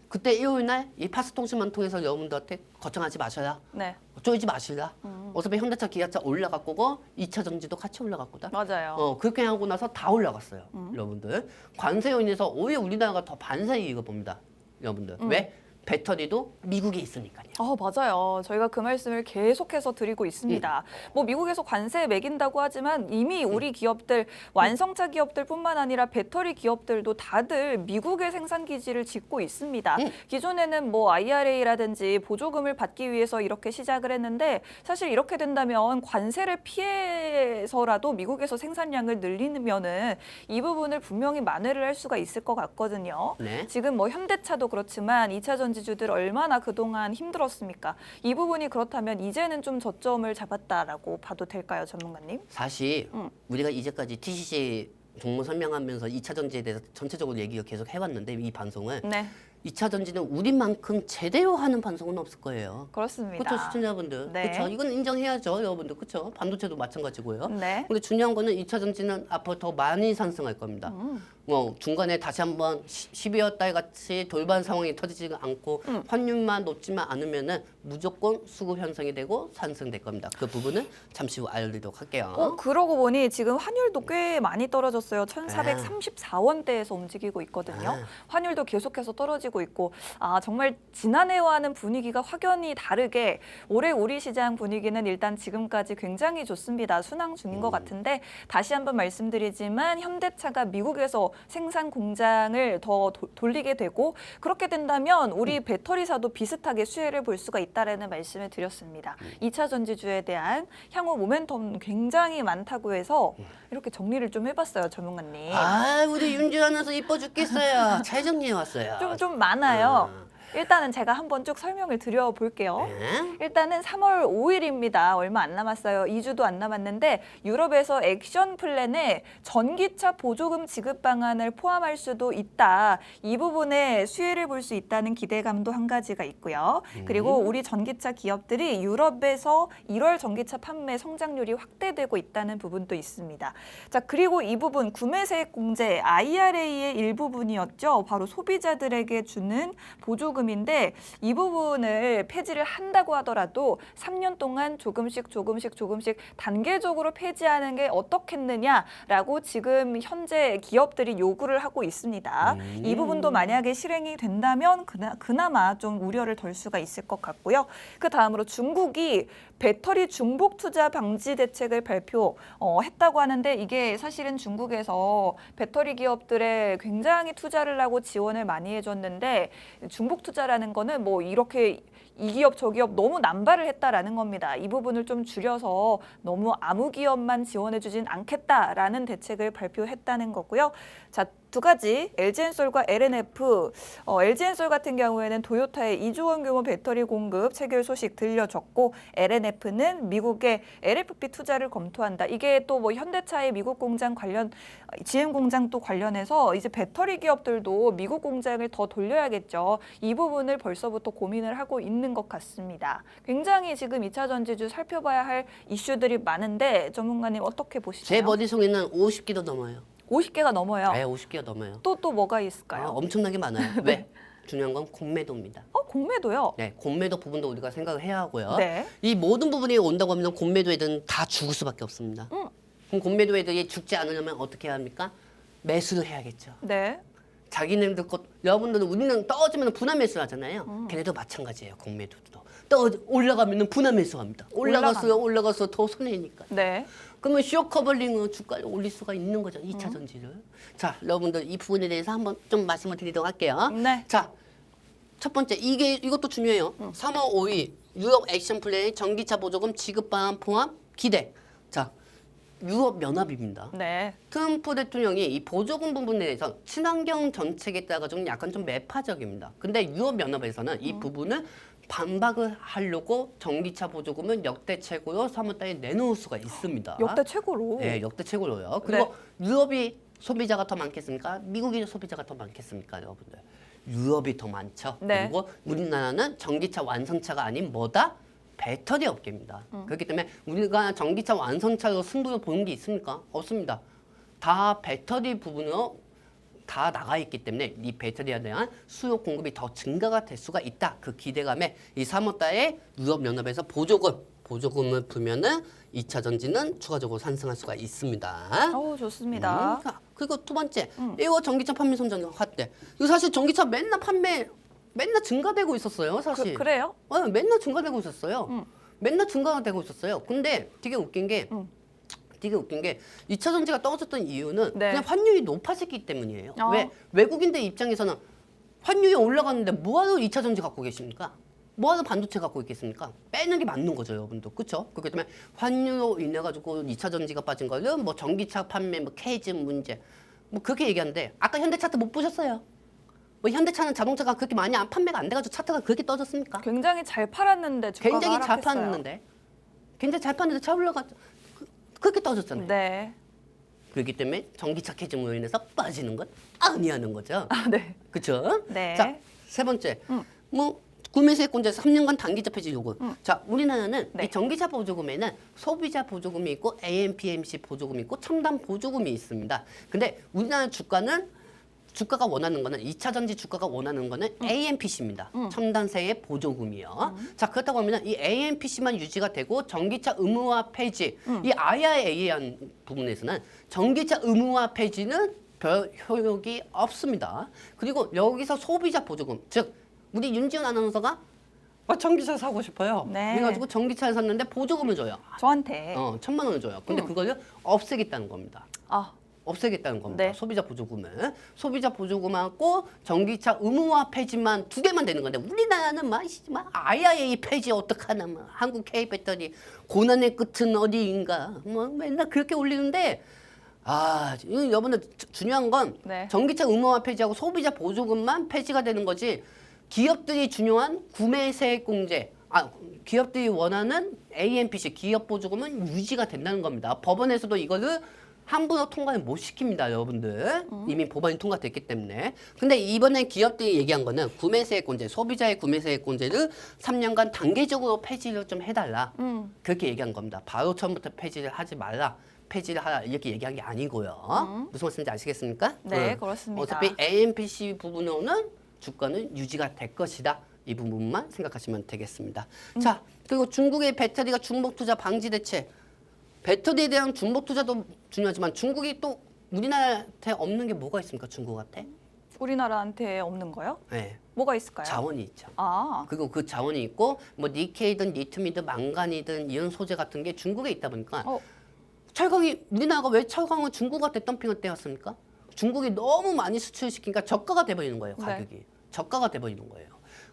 그때 일요일 날 이 파스통신만 통해서 여러분들한테 걱정하지 마셔야. 네. 쫄지 마시라. 어차피 현대차, 기아차 올라갈 거고 2차 전지도 같이 올라갈 거다. 맞아요. 그렇게 하고 나서 다 올라갔어요. 여러분들. 관세로 인해서 오히려 우리나라가 더 반세 이익을 봅니다. 여러분들. 왜? 배터리도 미국에 있으니까요. 맞아요. 저희가 그 말씀을 계속해서 드리고 있습니다. 뭐 미국에서 관세 매긴다고 하지만 이미 우리 기업들, 완성차 기업들뿐만 아니라 배터리 기업들도 다들 미국의 생산 기지를 짓고 있습니다. 기존에는 뭐 IRA라든지 보조금을 받기 위해서 이렇게 시작을 했는데 사실 이렇게 된다면 관세를 피해서라도 미국에서 생산량을 늘리면은 이 부분을 분명히 만회를 할 수가 있을 것 같거든요. 네. 지금 뭐 현대차도 그렇지만 2차 전지주들 얼마나 그동안 힘들었습니까? 이 부분이 그렇다면 이제는 좀 저점을 잡았다라고 봐도 될까요, 전문가님? 사실 우리가 이제까지 TCC 종목 설명하면서 2차 전지에 대해서 전체적으로 얘기를 계속 해왔는데 이 방송을 네, 2차 전지는 우리만큼 제대로 하는 방송은 없을 거예요. 그렇습니다. 그렇죠, 시청자분들. 네. 그렇죠. 이건 인정해야죠, 여러분들. 그렇죠. 반도체도 마찬가지고요. 네. 근데 중요한 거는 2차 전지는 앞으로 더 많이 상승할 겁니다. 중간에 다시 한번 12월 달 같이 돌발 상황이 터지지 않고 환율만 높지만 않으면은 무조건 수급 형성이 되고 상승될 겁니다. 그 부분은 잠시 후 알려드리도록 할게요. 그러고 보니 지금 환율도 꽤 많이 떨어졌어요. 1,434원대에서 움직이고 있거든요. 환율도 계속해서 떨어지고 쏟아지고 있고 정말 지난해와는 분위기가 확연히 다르게 올해 우리 시장 분위기는 일단 지금까지 굉장히 좋습니다. 순항 중인 것 같은데 다시 한번 말씀드리지만 현대차가 미국에서 생산 공장을 더 돌리게 되고 그렇게 된다면 우리 배터리사도 비슷하게 수혜를 볼 수가 있다라는 말씀을 드렸습니다. 2차 전지주에 대한 향후 모멘텀 굉장히 많다고 해서 이렇게 정리를 좀 해봤어요, 전문가님. 우리 윤주 아나운서 이뻐 죽겠어요. 잘 정리해 왔어요. 좀 많아요. 일단은 제가 한번 쭉 설명을 드려볼게요. 일단은 3월 5일입니다. 얼마 안 남았어요. 2주도 안 남았는데 유럽에서 액션 플랜에 전기차 보조금 지급 방안을 포함할 수도 있다. 이 부분에 수혜를 볼 수 있다는 기대감도 한 가지가 있고요. 그리고 우리 전기차 기업들이 유럽에서 1월 전기차 판매 성장률이 확대되고 있다는 부분도 있습니다. 자, 그리고 이 부분 구매세액 공제 IRA의 일부분이었죠. 바로 소비자들에게 주는 보조금 인데 이 부분을 폐지를 한다고 하더라도 3년 동안 조금씩 단계적으로 폐지하는 게 어떻겠느냐라고 지금 현재 기업들이 요구를 하고 있습니다. 이 부분도 만약에 실행이 된다면 그나마 좀 우려를 덜 수가 있을 것 같고요. 그 다음으로 중국이 배터리 중복 투자 방지 대책을 발표했다고 하는데 이게 사실은 중국에서 배터리 기업들에 굉장히 투자를 하고 지원을 많이 해줬는데 중복 투자라는 거는 뭐 이렇게 이 기업 저 기업 너무 남발을 했다라는 겁니다. 이 부분을 좀 줄여서 너무 아무 기업만 지원해주진 않겠다라는 대책을 발표했다는 거고요. 자, 두 가지 LG엔솔과 LNF, LG엔솔 같은 경우에는 토요타의 2조 원 규모 배터리 공급 체결 소식 들려줬고 LNF는 미국의 LFP 투자를 검토한다. 이게 또 뭐 현대차의 미국 공장 관련 GM 공장도 관련해서 이제 배터리 기업들도 미국 공장을 더 돌려야겠죠. 이 부분을 벌써부터 고민을 하고 있는 것 같습니다. 굉장히 지금 2차 전지주 살펴봐야 할 이슈들이 많은데 전문가님 어떻게 보시나요? 제 머릿속에는 50개도 넘어요. 50개가 넘어요. 네, 50개가 넘어요. 또 뭐가 있을까요? 엄청나게 많아요. 왜? 중요한 건 공매도입니다. 공매도요? 네, 공매도 부분도 우리가 생각을 해야 하고요. 네. 이 모든 부분이 온다고 하면 공매도 애들은 다 죽을 수밖에 없습니다. 그럼 공매도 애들이 죽지 않으려면 어떻게 해야 합니까? 매수를 해야겠죠. 네. 자기네들 것, 여러분들은 우리는 떨어지면 분할 매수 하잖아요. 걔네도 마찬가지예요. 공매도도. 올라가면 분할 매수합니다. 올라가서 더 손해니까. 네. 그러면 쇼 커버링으로 주가를 올릴 수가 있는 거죠. 2차 전지를. 자, 여러분들 이 부분에 대해서 한번 좀 말씀을 드리도록 할게요. 네. 자, 첫 번째 이것도 중요해요. 3월 5일 유럽 액션 플랜의 전기차 보조금 지급 방안 포함 기대. 자, 유럽 연합입니다. 네. 트럼프 대통령이 이 보조금 부분에 대해서 친환경 정책에 따라 좀 약간 좀 매파적입니다. 근데 유럽 연합에서는 이 부분을 반박을 하려고 전기차 보조금은 역대 최고로 3월달에 내놓을 수가 있습니다. 역대 최고로. 네, 역대 최고로요. 그리고 유럽이 소비자가 더 많겠습니까? 미국이 소비자가 더 많겠습니까, 여러분들? 유럽이 더 많죠. 네. 그리고 우리나라는 전기차 완성차가 아닌 뭐다? 배터리 업계입니다. 그렇기 때문에 우리가 전기차 완성차로 승부를 보는 게 있습니까? 없습니다. 다 배터리 부분으로 다 나가 있기 때문에 이 배터리에 대한 수요 공급이 더 증가가 될 수가 있다. 그 기대감에 이 3월달에 유럽연합에서 보조금을 풀면은 2차 전지는 추가적으로 상승할 수가 있습니다. 좋습니다. 그리고 두 번째, 이거 전기차 판매 성장 확대. 이거 사실 전기차 맨날 증가되고 있었어요, 사실. 그래요? 맨날 증가되고 있었어요. 맨날 증가가 되고 있었어요. 근데 되게 웃긴 게 2차 전지가 떨어졌던 이유는 네. 그냥 환율이 높아졌기 때문이에요. 왜? 외국인들 입장에서는 환율이 올라가는데 뭐하러 2차 전지 갖고 계십니까? 뭐하러 반도체 갖고 있겠습니까? 빼는 게 맞는 거죠, 여러분들. 그렇죠? 그렇기 때문에 환율로 인해 가지고 2차 전지가 빠진 거는 뭐 전기차 판매, 뭐 케이즈 문제, 뭐 그렇게 얘기하는데 아까 현대차트 못 보셨어요? 뭐 현대차는 자동차가 그렇게 많이 판매가 안 돼가지고 차트가 그렇게 떨어졌습니까? 굉장히 잘 팔았는데 주가가 굉장히 잘 하락했어요. 팔았는데, 굉장히 잘 팔았는데 차 올라갔죠. 그렇게 떨어졌잖아요. 네. 그렇기 때문에 전기차 캐즘으로 인해서 빠지는 건 아니하는 거죠. 네. 그렇죠? 네. 자, 세 번째. 뭐 구매세액공제 3년간 단기적 폐지 요구. 자, 우리나라는 네. 이 전기차 보조금에는 소비자 보조금이 있고 AMPMC 보조금이 있고 첨단 보조금이 있습니다. 근데 우리나라 주가가 원하는 거는 2차 전지 주가가 원하는 거는 AMPC입니다. 첨단세의 보조금이요. 자, 그렇다고 하면 이 AMPC만 유지가 되고 전기차 의무화 폐지, 이 IRA한 부분에서는 전기차 의무화 폐지는 별 효력이 없습니다. 그리고 여기서 소비자 보조금, 즉 우리 윤지은 아나운서가 전기차 사고 싶어요. 네. 그래가지고 전기차를 샀는데 보조금을 줘요. 저한테. 1,000만 원을 줘요. 근데 그거를 없애겠다는 겁니다. 아, 없애겠다는 겁니다. 네. 소비자 보조금을. 소비자 보조금하고 전기차 의무화 폐지만 2개만 되는 건데 우리나라는 막 IRA 폐지 어떡하나 막 한국 K 배터리 고난의 끝은 어디인가 뭐 맨날 그렇게 올리는데 여러분들 중요한 건 네. 전기차 의무화 폐지하고 소비자 보조금만 폐지가 되는 거지 기업들이 중요한 구매세액공제 기업들이 원하는 AMPC 기업 보조금은 유지가 된다는 겁니다. 법원에서도 이거를 함부로 통과를 못 시킵니다, 여러분들. 이미 법안이 통과됐기 때문에. 근데 이번에 기업들이 얘기한 거는 구매세액공제, 소비자의 구매세액공제를 3년간 단계적으로 폐지를 좀 해달라. 그렇게 얘기한 겁니다. 바로 처음부터 폐지를 하지 말라. 폐지를 하라 이렇게 얘기한 게 아니고요. 무슨 말씀인지 아시겠습니까? 네, 그렇습니다. 어차피 AMPC 부분으로는 주가는 유지가 될 것이다. 이 부분만 생각하시면 되겠습니다. 자, 그리고 중국의 배터리가 중복 투자 방지 대책. 배터리에 대한 중복 투자도 중요하지만 중국이 또 우리나라한테 없는 게 뭐가 있습니까? 중국한테? 우리나라한테 없는 거요? 네, 뭐가 있을까요? 자원이 있죠. 아, 그리고 그 자원이 있고 뭐 니켈이든 리튬이든 망간이든 이런 소재 같은 게 중국에 있다 보니까 철강이 우리나라가 왜 철강을 중국한테 덤핑을 떼었습니까? 중국이 너무 많이 수출시키니까 저가가 돼버리는 거예요. 가격이. 네. 저가가 돼버리는 거예요.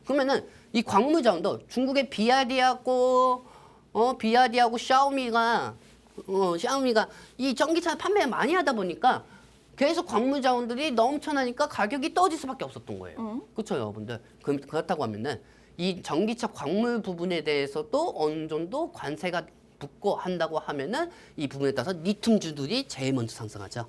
그러면은 이 광물 자원도 중국의 비아리하고 샤오미가 이 전기차 판매를 많이 하다 보니까 계속 광물 자원들이 넘쳐나니까 가격이 떨어질 수밖에 없었던 거예요. 그렇죠, 여러분들. 그렇다고 하면은 이 전기차 광물 부분에 대해서도 어느 정도 관세가 붙고 한다고 하면은 이 부분에 따라서 리튬주들이 제일 먼저 상승하죠.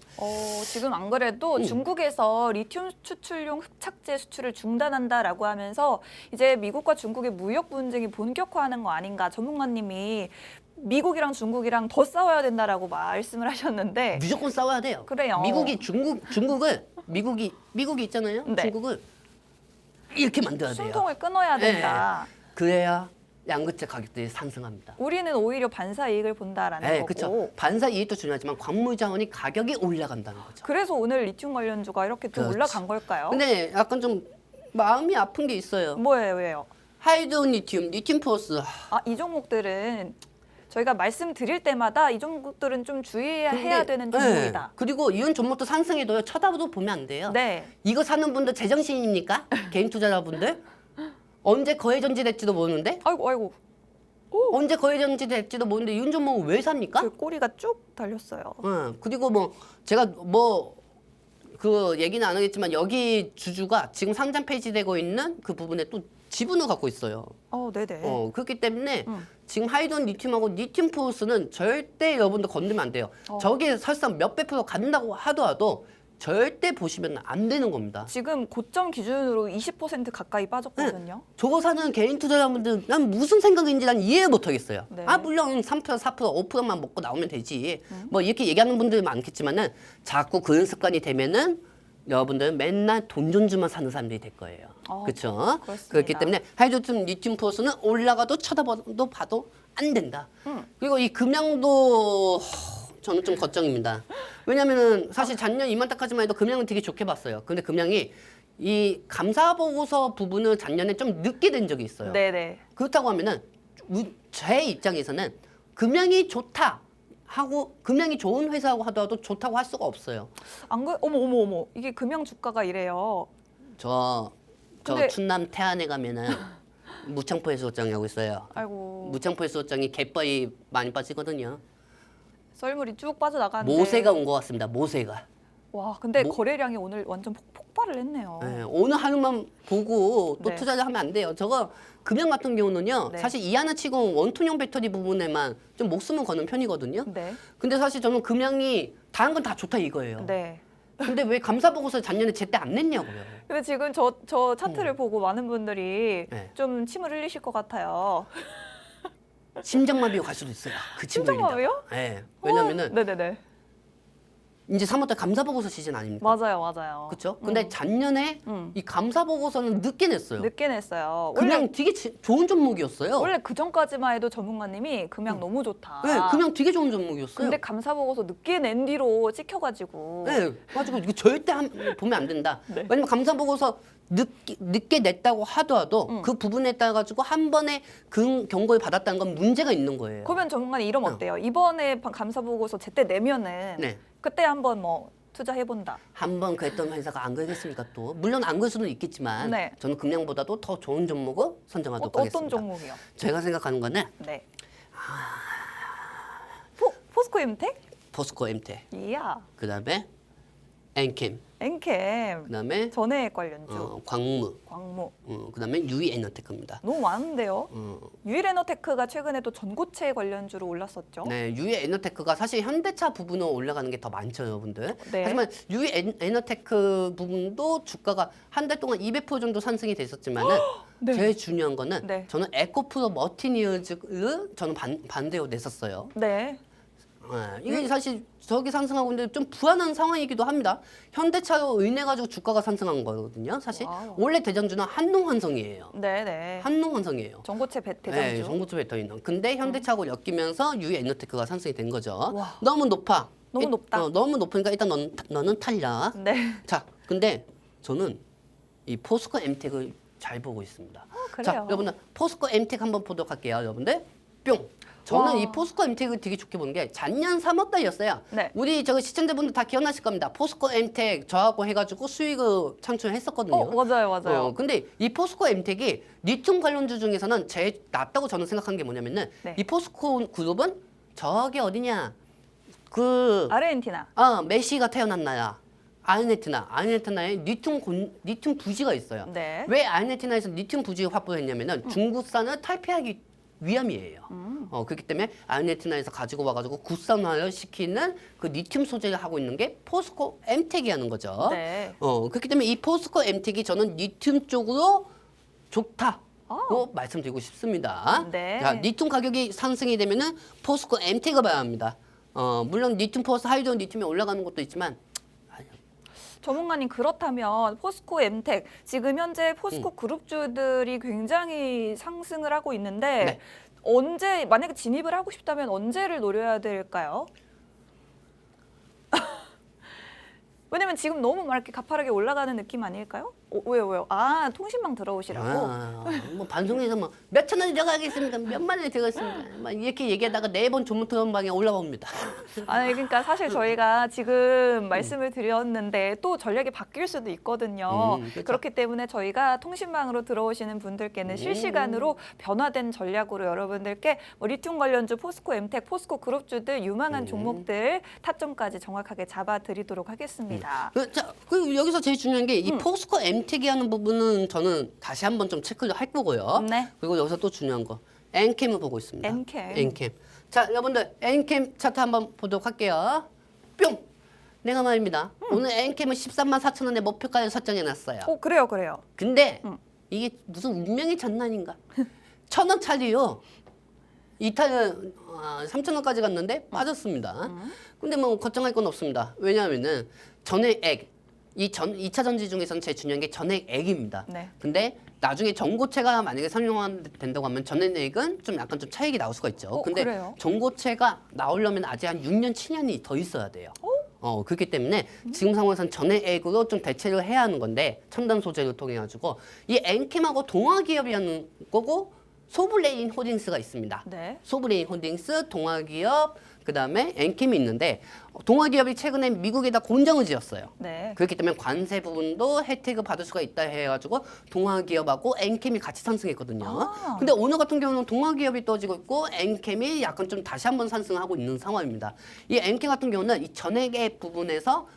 지금 안 그래도 중국에서 리튬 추출용 흡착제 수출을 중단한다라고 하면서 이제 미국과 중국의 무역 분쟁이 본격화하는 거 아닌가 전문가님이 미국이랑 중국이랑 더 싸워야 된다라고 말씀을 하셨는데 무조건 싸워야 돼요. 그래요. 미국이 있잖아요. 네. 중국을 이렇게 만들어야 돼요. 숨통을 끊어야 된다. 그래야 양극재 가격들이 상승합니다. 우리는 오히려 반사 이익을 본다라는 거고. 그렇죠. 반사 이익도 중요하지만 광물 자원이 가격이 올라간다는 거죠. 그래서 오늘 리튬 관련주가 이렇게 좀 그렇지. 올라간 걸까요? 근데 약간 좀 마음이 아픈 게 있어요. 뭐예요, 왜요? 하이드론 리튬 포스. 이 종목들은 저희가 말씀드릴 때마다 이 종목들은 좀 주의해야 되는 종목이다. 그리고 이런 종목도 상승해도요. 쳐다보도 보면 안 돼요. 네. 이거 사는 분들 제정신입니까? 개인 투자자분들? 언제 거래정지 될지도 모르는데? 아이고. 언제 거래정지 될지도 모르는데 이런 종목을 왜 삽니까? 그 꼬리가 쭉 달렸어요. 그리고 뭐 제가 그 얘기는 안 하겠지만 여기 주주가 지금 상장 폐지되고 있는 그 부분에 또 지분을 갖고 있어요. 네네. 그렇기 때문에 지금 하이드론 리튬하고 리튬 포스는 절대 여러분들 건드면 안 돼요. 저게 설상 몇백 프로 간다고 하더라도 절대 보시면 안 되는 겁니다. 지금 고점 기준으로 20% 가까이 빠졌거든요. 저거 사는 개인 투자자분들 난 무슨 생각인지 난 이해 못 하겠어요. 네. 물론 3%, 4%, 5%만 먹고 나오면 되지. 뭐 이렇게 얘기하는 분들 많겠지만은 자꾸 그런 습관이 되면은 여러분들은 맨날 돈 존주만 사는 사람들이 될 거예요. 그렇죠? 그렇기 때문에 하이드로즘 리튬 포스는 올라가도 쳐다봐도 봐도 안 된다. 그리고 이 금양도 저는 좀 걱정입니다. 왜냐면은 사실 작년 이맘때까지만 해도 금양은 되게 좋게 봤어요. 근데 금양이 이 감사 보고서 부분을 작년에 좀 늦게 된 적이 있어요. 네네. 그렇다고 하면은 제 입장에서는 금양이 좋다 하고 금양이 좋은 회사라고 하더라도 좋다고 할 수가 없어요. 어머. 이게 금양 주가가 이래요. 저 근데- 충남 태안에 가면은 무창포 해수욕장이 하고 있어요. 아이고. 무창포 해수욕장이 갯벌이 많이 빠지거든요. 썰물이 쭉 빠져나가는데. 모세가 온 것 같습니다. 모세가. 와, 근데 거래량이 오늘 완전 폭발을 했네요. 오늘 하루만 보고 또 네. 투자를 하면 안 돼요. 저거 금양 같은 경우는요. 네. 사실 이하나치고 원통형 배터리 부분에만 좀 목숨을 거는 편이거든요. 네. 근데 사실 저는 금양이 다른 건 다 좋다 이거예요. 네. 근데 왜 감사 보고서 작년에 제때 안 냈냐고요. 근데 지금 저 차트를 보고 많은 분들이 네. 좀 침을 흘리실 것 같아요. 심장마비가 갈 수도 있어요. 그 친구입니다. 심장마비요? 네. 왜냐면은 네네네. 이제 3월달 감사보고서 시즌 아닙니까? 맞아요. 그렇죠? 근데 작년에 이 감사보고서는 늦게 냈어요. 늦게 냈어요. 그냥 되게 좋은 종목이었어요. 원래 그 전까지만 해도 전문가님이 금양 너무 좋다. 네, 그냥 되게 좋은 종목이었어요. 근데 감사 보고서 늦게 낸 뒤로 찍혀가지고. 네, 가지고 이거 절대 보면 안 된다. 네. 왜냐면 감사 보고서 늦게 냈다고 하더라도 그 부분에 따라 가지고 한 번에 그 경고를 받았다는 건 문제가 있는 거예요. 그러면 전문가님 이러면 어때요? 이번에 감사 보고서 제때 내면은 네. 그때 한번 뭐 투자해본다. 한 번 그랬던 회사가 안 그러겠습니까 또? 물론 안 그럴 수도 있겠지만 네. 저는 금양보다도 더 좋은 종목을 선정하도록 하겠습니다. 어떤 종목이요? 제가 생각하는 거는 네. 포스코 임텍? 포스코 엠텍, 이야. 그다음에 엔캠, 엔캠. 그다음에 전해액 관련주. 광무, 광무. 그다음에 유이에너테크입니다. 너무 많은데요. 유일에너테크가 최근에 또 전고체 관련주로 올랐었죠. 네, 유이에너테크가 사실 현대차 부분으로 올라가는 게 더 많죠, 여러분들. 네. 하지만 유이에너테크 부분도 주가가 한 달 동안 200% 정도 상승이 됐었지만은 네. 제일 중요한 거는 네. 저는 에코프로 머티니어즈를 저는 반대로 냈었어요. 네. 이게 사실 저기 상승하고 있는데 좀 불안한 상황이기도 합니다. 현대차로 인해 가지고 주가가 상승한 거거든요. 사실 와우. 원래 대장주는 한농환성이에요. 네네. 한농환성이에요. 전고체 네, 대장주. 전고체 배터리는. 근데 현대차하고 엮이면서 유에너테크가 상승이 된 거죠. 와. 너무 높아. 너무 높다. 너무 높으니까 일단 너는 탈락. 네. 자, 근데 저는 이 포스코 엠텍을 잘 보고 있습니다. 그래요. 자, 여러분들 포스코 엠텍 한번 보도록 할게요. 여러분들 뿅. 저는 와. 이 포스코 엠텍을 되게 좋게 보는 게 작년 3월달이었어요. 네. 우리 저기 시청자분들 다 기억나실 겁니다. 포스코 엠텍 저하고 해가지고 수익을 창출했었거든요. 맞아요. 근데 이 포스코 엠텍이 리튬 관련주 중에서는 제일 낫다고 저는 생각한 게 뭐냐면은 네. 이 포스코 그룹은 저기 어디냐 아르헨티나. 메시가 태어난 나라 아르헨티나에 리튬 부지가 있어요. 네. 왜 아르헨티나에서 리튬 부지를 확보했냐면은 중국산을 탈피하기 위함이에요. 그렇기 때문에 아르헨티나에서 가지고 와가지고 국산화를 시키는 그 리튬 소재를 하고 있는 게 포스코 엠텍이 하는 거죠. 네. 그렇기 때문에 이 포스코 엠텍이 저는 리튬 쪽으로 좋다고 말씀드리고 싶습니다. 네. 자, 리튬 가격이 상승이 되면은 포스코 엠텍을 봐야 합니다. 물론 리튬 플러스 하이드론 리튬이 올라가는 것도 있지만 전문가님 그렇다면 포스코 엠텍 지금 현재 포스코 그룹주들이 굉장히 상승을 하고 있는데 네. 언제 만약에 진입을 하고 싶다면 언제를 노려야 될까요? 왜냐면 지금 너무 막 이렇게 가파르게 올라가는 느낌 아닐까요? 왜요? 통신망 들어오시라고? 뭐 방송에서 뭐 몇천 원이 들어가겠습니까? 몇만 원이 들어갔습니다. 막 이렇게 얘기하다가 4번 전문 토론방에 올라옵니다. 그러니까 사실 저희가 지금 말씀을 드렸는데 또 전략이 바뀔 수도 있거든요. 그렇죠. 그렇기 때문에 저희가 통신망으로 들어오시는 분들께는 실시간으로 변화된 전략으로 여러분들께 뭐 리튬 관련주, 포스코 엠텍, 포스코 그룹주들 유망한 종목들 타점까지 정확하게 잡아드리도록 하겠습니다. 자, 그리고 여기서 제일 중요한 게 이 포스코 엠텍이 하는 부분은 저는 다시 한번 좀 체크를 할 거고요. 네. 그리고 여기서 또 중요한 거 엔캠을 보고 있습니다. 엔캠. 자, 여러분들 엔캠 차트 한번 보도록 할게요. 뿅. 내가 말입니다. 오늘 엔캠은 13만 4천 원에 목표가를 설정해 놨어요. 그래요. 근데 이게 무슨 운명의 장난인가? 1,000원짜리요. 이탈은 3,000원까지 갔는데 빠졌습니다. 근데 뭐 걱정할 건 없습니다. 왜냐하면은 전액, 2차 전지 중에서는 제일 중요한 게 전액액입니다. 네. 근데 나중에 전고체가 만약에 상용화된다고 하면 전액액은 좀 약간 좀 차익이 나올 수가 있죠. 근데 그래요? 전고체가 나오려면 아직 한 6년, 7년이 더 있어야 돼요. 그렇기 때문에 지금 상황에서는 전액액으로 좀 대체를 해야 하는 건데 첨단 소재를 통해 가지고 이 엔캠하고 동아기업이라는 거고 소브레인 홀딩스가 있습니다. 네. 소브레인 홀딩스, 동아기업, 그다음에 엔캠이 있는데 동아기업이 최근에 미국에다 공장을 지었어요. 네. 그렇기 때문에 관세 부분도 혜택을 받을 수가 있다 해가지고 동아기업하고 엔캠이 같이 상승했거든요. 근데 오늘 같은 경우는 동아기업이 떠지고 있고 엔캠이 약간 좀 다시 한번 상승하고 있는 상황입니다. 이 엔캠 같은 경우는 이 전액의 부분에서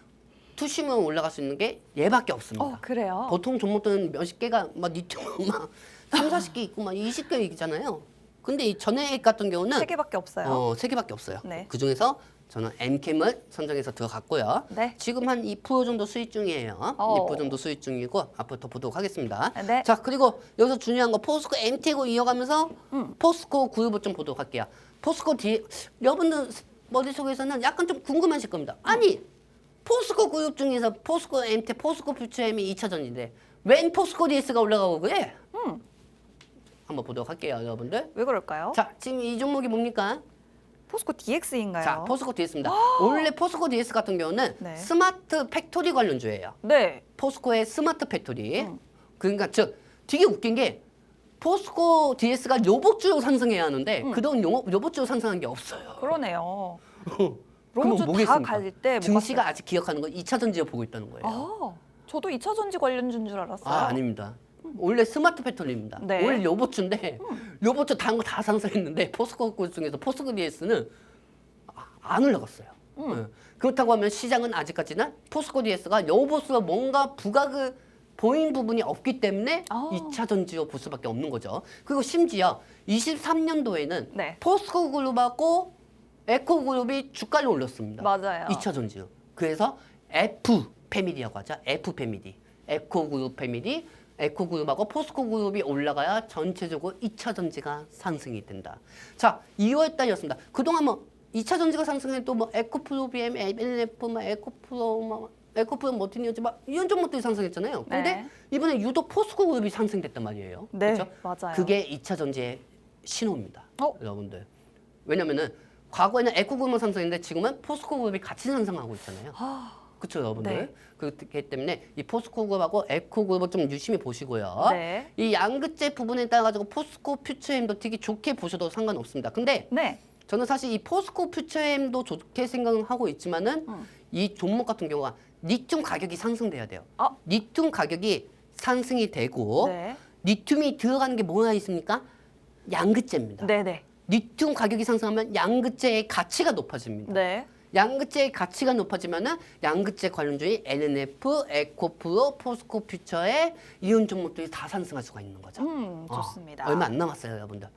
투심으로 올라갈 수 있는 게 얘밖에 없습니다. 그래요? 보통 종목들은 몇십 개가 막 리튬 막 3, 40개 있고 막 20개 있잖아요. 근데 이 전액 같은 경우는 3개밖에 없어요. 3개밖에 없어요. 네. 그 중에서 저는 엔캠을 선정해서 들어갔고요. 네. 지금 한 2% 정도 수익 중이에요. 2% 정도 수익 중이고 앞으로 더 보도록 하겠습니다. 네. 자, 그리고 여기서 중요한 거 포스코 엠텍을 이어가면서 포스코 그룹을 좀 보도록 할게요. 포스코 뒤에 여러분들 머릿속에서는 약간 좀 궁금하실 겁니다. 아니 포스코 그룹 중에서 포스코 MT, 포스코 퓨처엠이 2차전인데 웬 포스코 DS가 올라가고 그래? 한번 보도록 할게요, 여러분들. 왜 그럴까요? 자, 지금 이 종목이 뭡니까? 포스코 DX인가요? 자, 포스코 DS입니다. 원래 포스코 DS 같은 경우는 네. 스마트 팩토리 관련주예요. 네. 포스코의 스마트 팩토리. 그러니까 즉 되게 웃긴 게 포스코 DS가 로봇주로 상승해야 하는데 그동안 로봇주로 상승한 게 없어요. 그러네요. 그럼 로봇주 다 뭐겠습니까? 갈 때 증시가 아직 기억하는 건 2차 전지를 보고 있다는 거예요. 아, 저도 2차 전지 관련주인 줄 알았어요. 아닙니다. 원래 스마트 팩토리입니다. 네. 원래 로봇주인데 로봇주 다른 거 다 상승했는데 포스코 그 중에서 포스코 DS는 안 올라갔어요. 네. 그렇다고 하면 시장은 아직까지는 포스코 DS가 로봇으로 뭔가 부각을 보인 부분이 없기 때문에 2차 전지로 볼 수밖에 없는 거죠. 그리고 심지어 23년도에는 네. 포스코 그룹하고 에코그룹이 주가를 올렸습니다. 맞아요. 2차 전지로. 그래서 F 패밀리라고 하죠. F 패밀리. 에코그룹 패밀리, 에코그룹하고 포스코그룹이 올라가야 전체적으로 2차 전지가 상승이 된다. 자, 2월 달이었습니다. 그동안 뭐 2차 전지가 상승해도 뭐 에코프로 BM, NF, 뭐 에코프로 머티니어즈 막 이런 종목들이 상승했잖아요. 근데 네. 이번에 유독 포스코그룹이 상승됐단 말이에요. 네, 그렇죠? 맞아요. 그게 2차 전지의 신호입니다. 어? 여러분들. 왜냐면은 과거에는 에코그룹만 상승했는데 지금은 포스코그룹이 같이 상승하고 있잖아요. 그렇죠, 여러분들. 네. 그렇기 때문에 이 포스코그룹하고 에코그룹을 좀 유심히 보시고요. 네. 이 양극재 부분에 따라 가지고 포스코 퓨처엠도 되게 좋게 보셔도 상관없습니다. 근데 네. 저는 사실 이 포스코 퓨처엠도 좋게 생각을 하고 있지만은 이 종목 같은 경우가 리튬 가격이 상승돼야 돼요. 리튬 가격이 상승이 되고 네. 리튬이 들어가는 게 뭐가 있습니까? 양극재입니다. 네네. 리튬 가격이 상승하면 양극재의 가치가 높아집니다. 네. 양극재의 가치가 높아지면은 양극재 관련주의 NNF, 에코프로, 포스코 퓨처의 이런 종목들이 다 상승할 수가 있는 거죠. 좋습니다. 얼마 안 남았어요, 여러분들.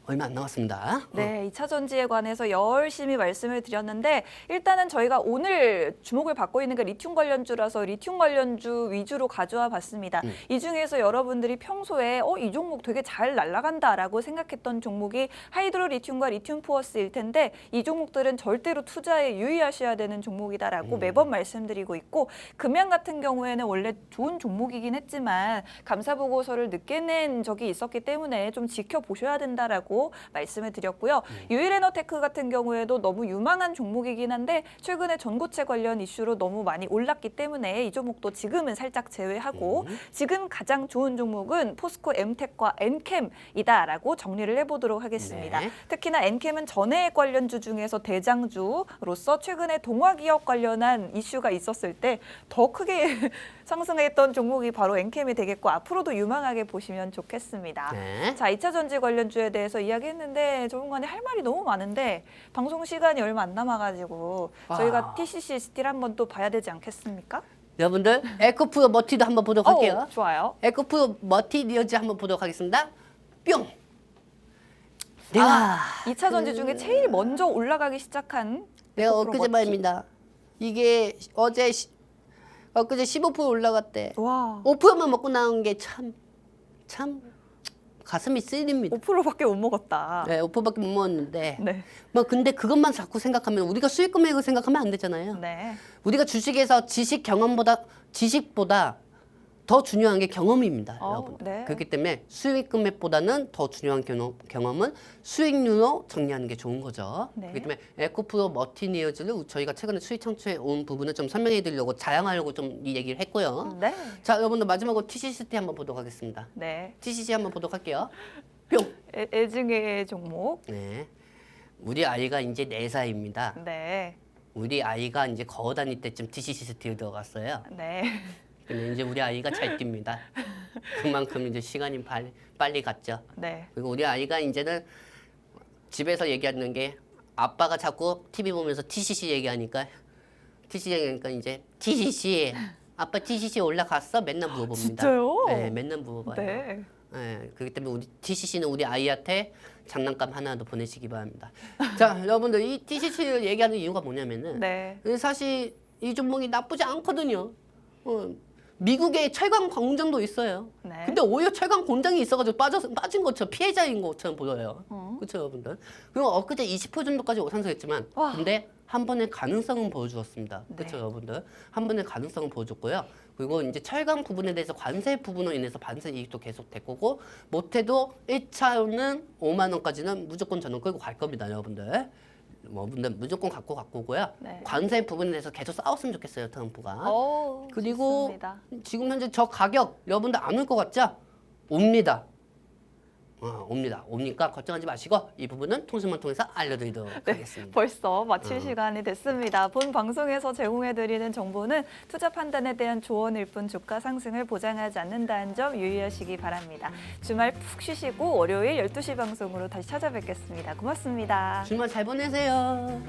얼마 안 남았습니다. 네, 2차 전지에 관해서 열심히 말씀을 드렸는데 일단은 저희가 오늘 주목을 받고 있는 게 리튬 관련주라서 리튬 관련주 위주로 가져와 봤습니다. 이 중에서 여러분들이 평소에 이 종목 되게 잘 날아간다라고 생각했던 종목이 하이드로 리튬과 리튬 포어스일 텐데 이 종목들은 절대로 투자에 유의하셔야 되는 종목이다라고 매번 말씀드리고 있고 금양 같은 경우에는 원래 좋은 종목이긴 했지만 감사 보고서를 늦게 낸 적이 있었기 때문에 좀 지켜보셔야 된다라고 말씀을 드렸고요. 유일에너테크 같은 경우에도 너무 유망한 종목이긴 한데 최근에 전고체 관련 이슈로 너무 많이 올랐기 때문에 이 종목도 지금은 살짝 제외하고 지금 가장 좋은 종목은 포스코 엠텍과 엔캠이다라고 정리를 해보도록 하겠습니다. 네. 특히나 엔캠은 전해액 관련주 중에서 대장주로서 최근에 동화기업 관련한 이슈가 있었을 때 더 크게 상승했던 종목이 바로 엔캠이 되겠고 앞으로도 유망하게 보시면 좋겠습니다. 네. 자, 2차 전지 관련주에 대해서 이야기했는데 조금간에 할 말이 너무 많은데 방송 시간이 얼마 안 남아가지고 저희가 TCC 스틸 한번 또 봐야 되지 않겠습니까? 여러분들 에코프로 머티도 한번 보도록 할게요. 좋아요. 에코프로 머티리어즈 한번 보도록 하겠습니다. 뿅. 내가 2차 전지 중에 제일 먼저 올라가기 시작한 내가 에코프로 엊그제 머티. 말입니다. 이게 엊그제 15% 올라갔대. 와, 5%만 먹고 나온 게 참 가슴이 쓰립니다. 5%밖에 못 먹었다. 네, 5%밖에 못 먹었는데. 네. 뭐 근데 그것만 자꾸 생각하면 우리가 수익 금액을 생각하면 안 되잖아요. 네. 우리가 주식에서 지식보다 더 중요한 게 경험입니다, 여러분. 네. 그렇기 때문에 수익 금액보다는 더 중요한 경험은 수익률로 정리하는 게 좋은 거죠. 네. 그렇기 때문에 에코프로 머티니어즈를 저희가 최근에 수익 창출해 온 부분을 좀 설명해 드리려고 자랑하려고 좀 이 얘기를 했고요. 네. 자, 여러분들 마지막으로 TCCT 한번 보도록 하겠습니다. 네. TCC 한번 보도록 할게요. 뿅. 애증의 종목. 네. 우리 아이가 이제 4살입니다. 네. 우리 아이가 이제 거어 다닐 때쯤 TCCT에 들어갔어요. 네. 근데 이제 우리 아이가 잘 뜁니다. 그만큼 이제 시간이 빨리 갔죠. 네. 그리고 우리 아이가 이제는 집에서 얘기하는 게 아빠가 자꾸 TV 보면서 TCC 얘기하니까 이제 TCC 아빠 TCC 올라갔어? 맨날 물어봅니다. 진짜요? 네, 맨날 물어봐요. 네. 네, 그렇기 때문에 우리 TCC는 우리 아이한테 장난감 하나도 보내시기 바랍니다. 자, 여러분들 이 TCC를 얘기하는 이유가 뭐냐면은 네. 사실 이 종목이 나쁘지 않거든요. 미국에 철강 공장도 있어요. 네. 근데 오히려 철강 공장이 있어가지고 빠진 것처럼 피해자인 것처럼 보여요. 그렇죠, 여러분들? 그리고 엊그제 20% 정도까지 상승했지만 와. 근데 한 번의 가능성은 보여주었습니다. 네. 그렇죠, 여러분들? 한 번의 가능성은 보여줬고요. 그리고 이제 철강 부분에 대해서 관세 부분으로 인해서 반세 이익도 계속 될 거고 못해도 1차는 5만 원까지는 무조건 저는 끌고 갈 겁니다, 여러분들. 여러분들 무조건 갖고 오고요. 네. 관세 부분에 대해서 계속 싸웠으면 좋겠어요, 트럼프가. 그리고 좋습니다. 지금 현재 저 가격 여러분들 안 올 것 같죠? 옵니다. 옵니다. 오니까 걱정하지 마시고 이 부분은 통신만 통해서 알려드리도록 하겠습니다. 벌써 마칠 시간이 됐습니다. 본 방송에서 제공해드리는 정보는 투자 판단에 대한 조언일 뿐 주가 상승을 보장하지 않는다는 점 유의하시기 바랍니다. 주말 푹 쉬시고 월요일 12시 방송으로 다시 찾아뵙겠습니다. 고맙습니다. 주말 잘 보내세요.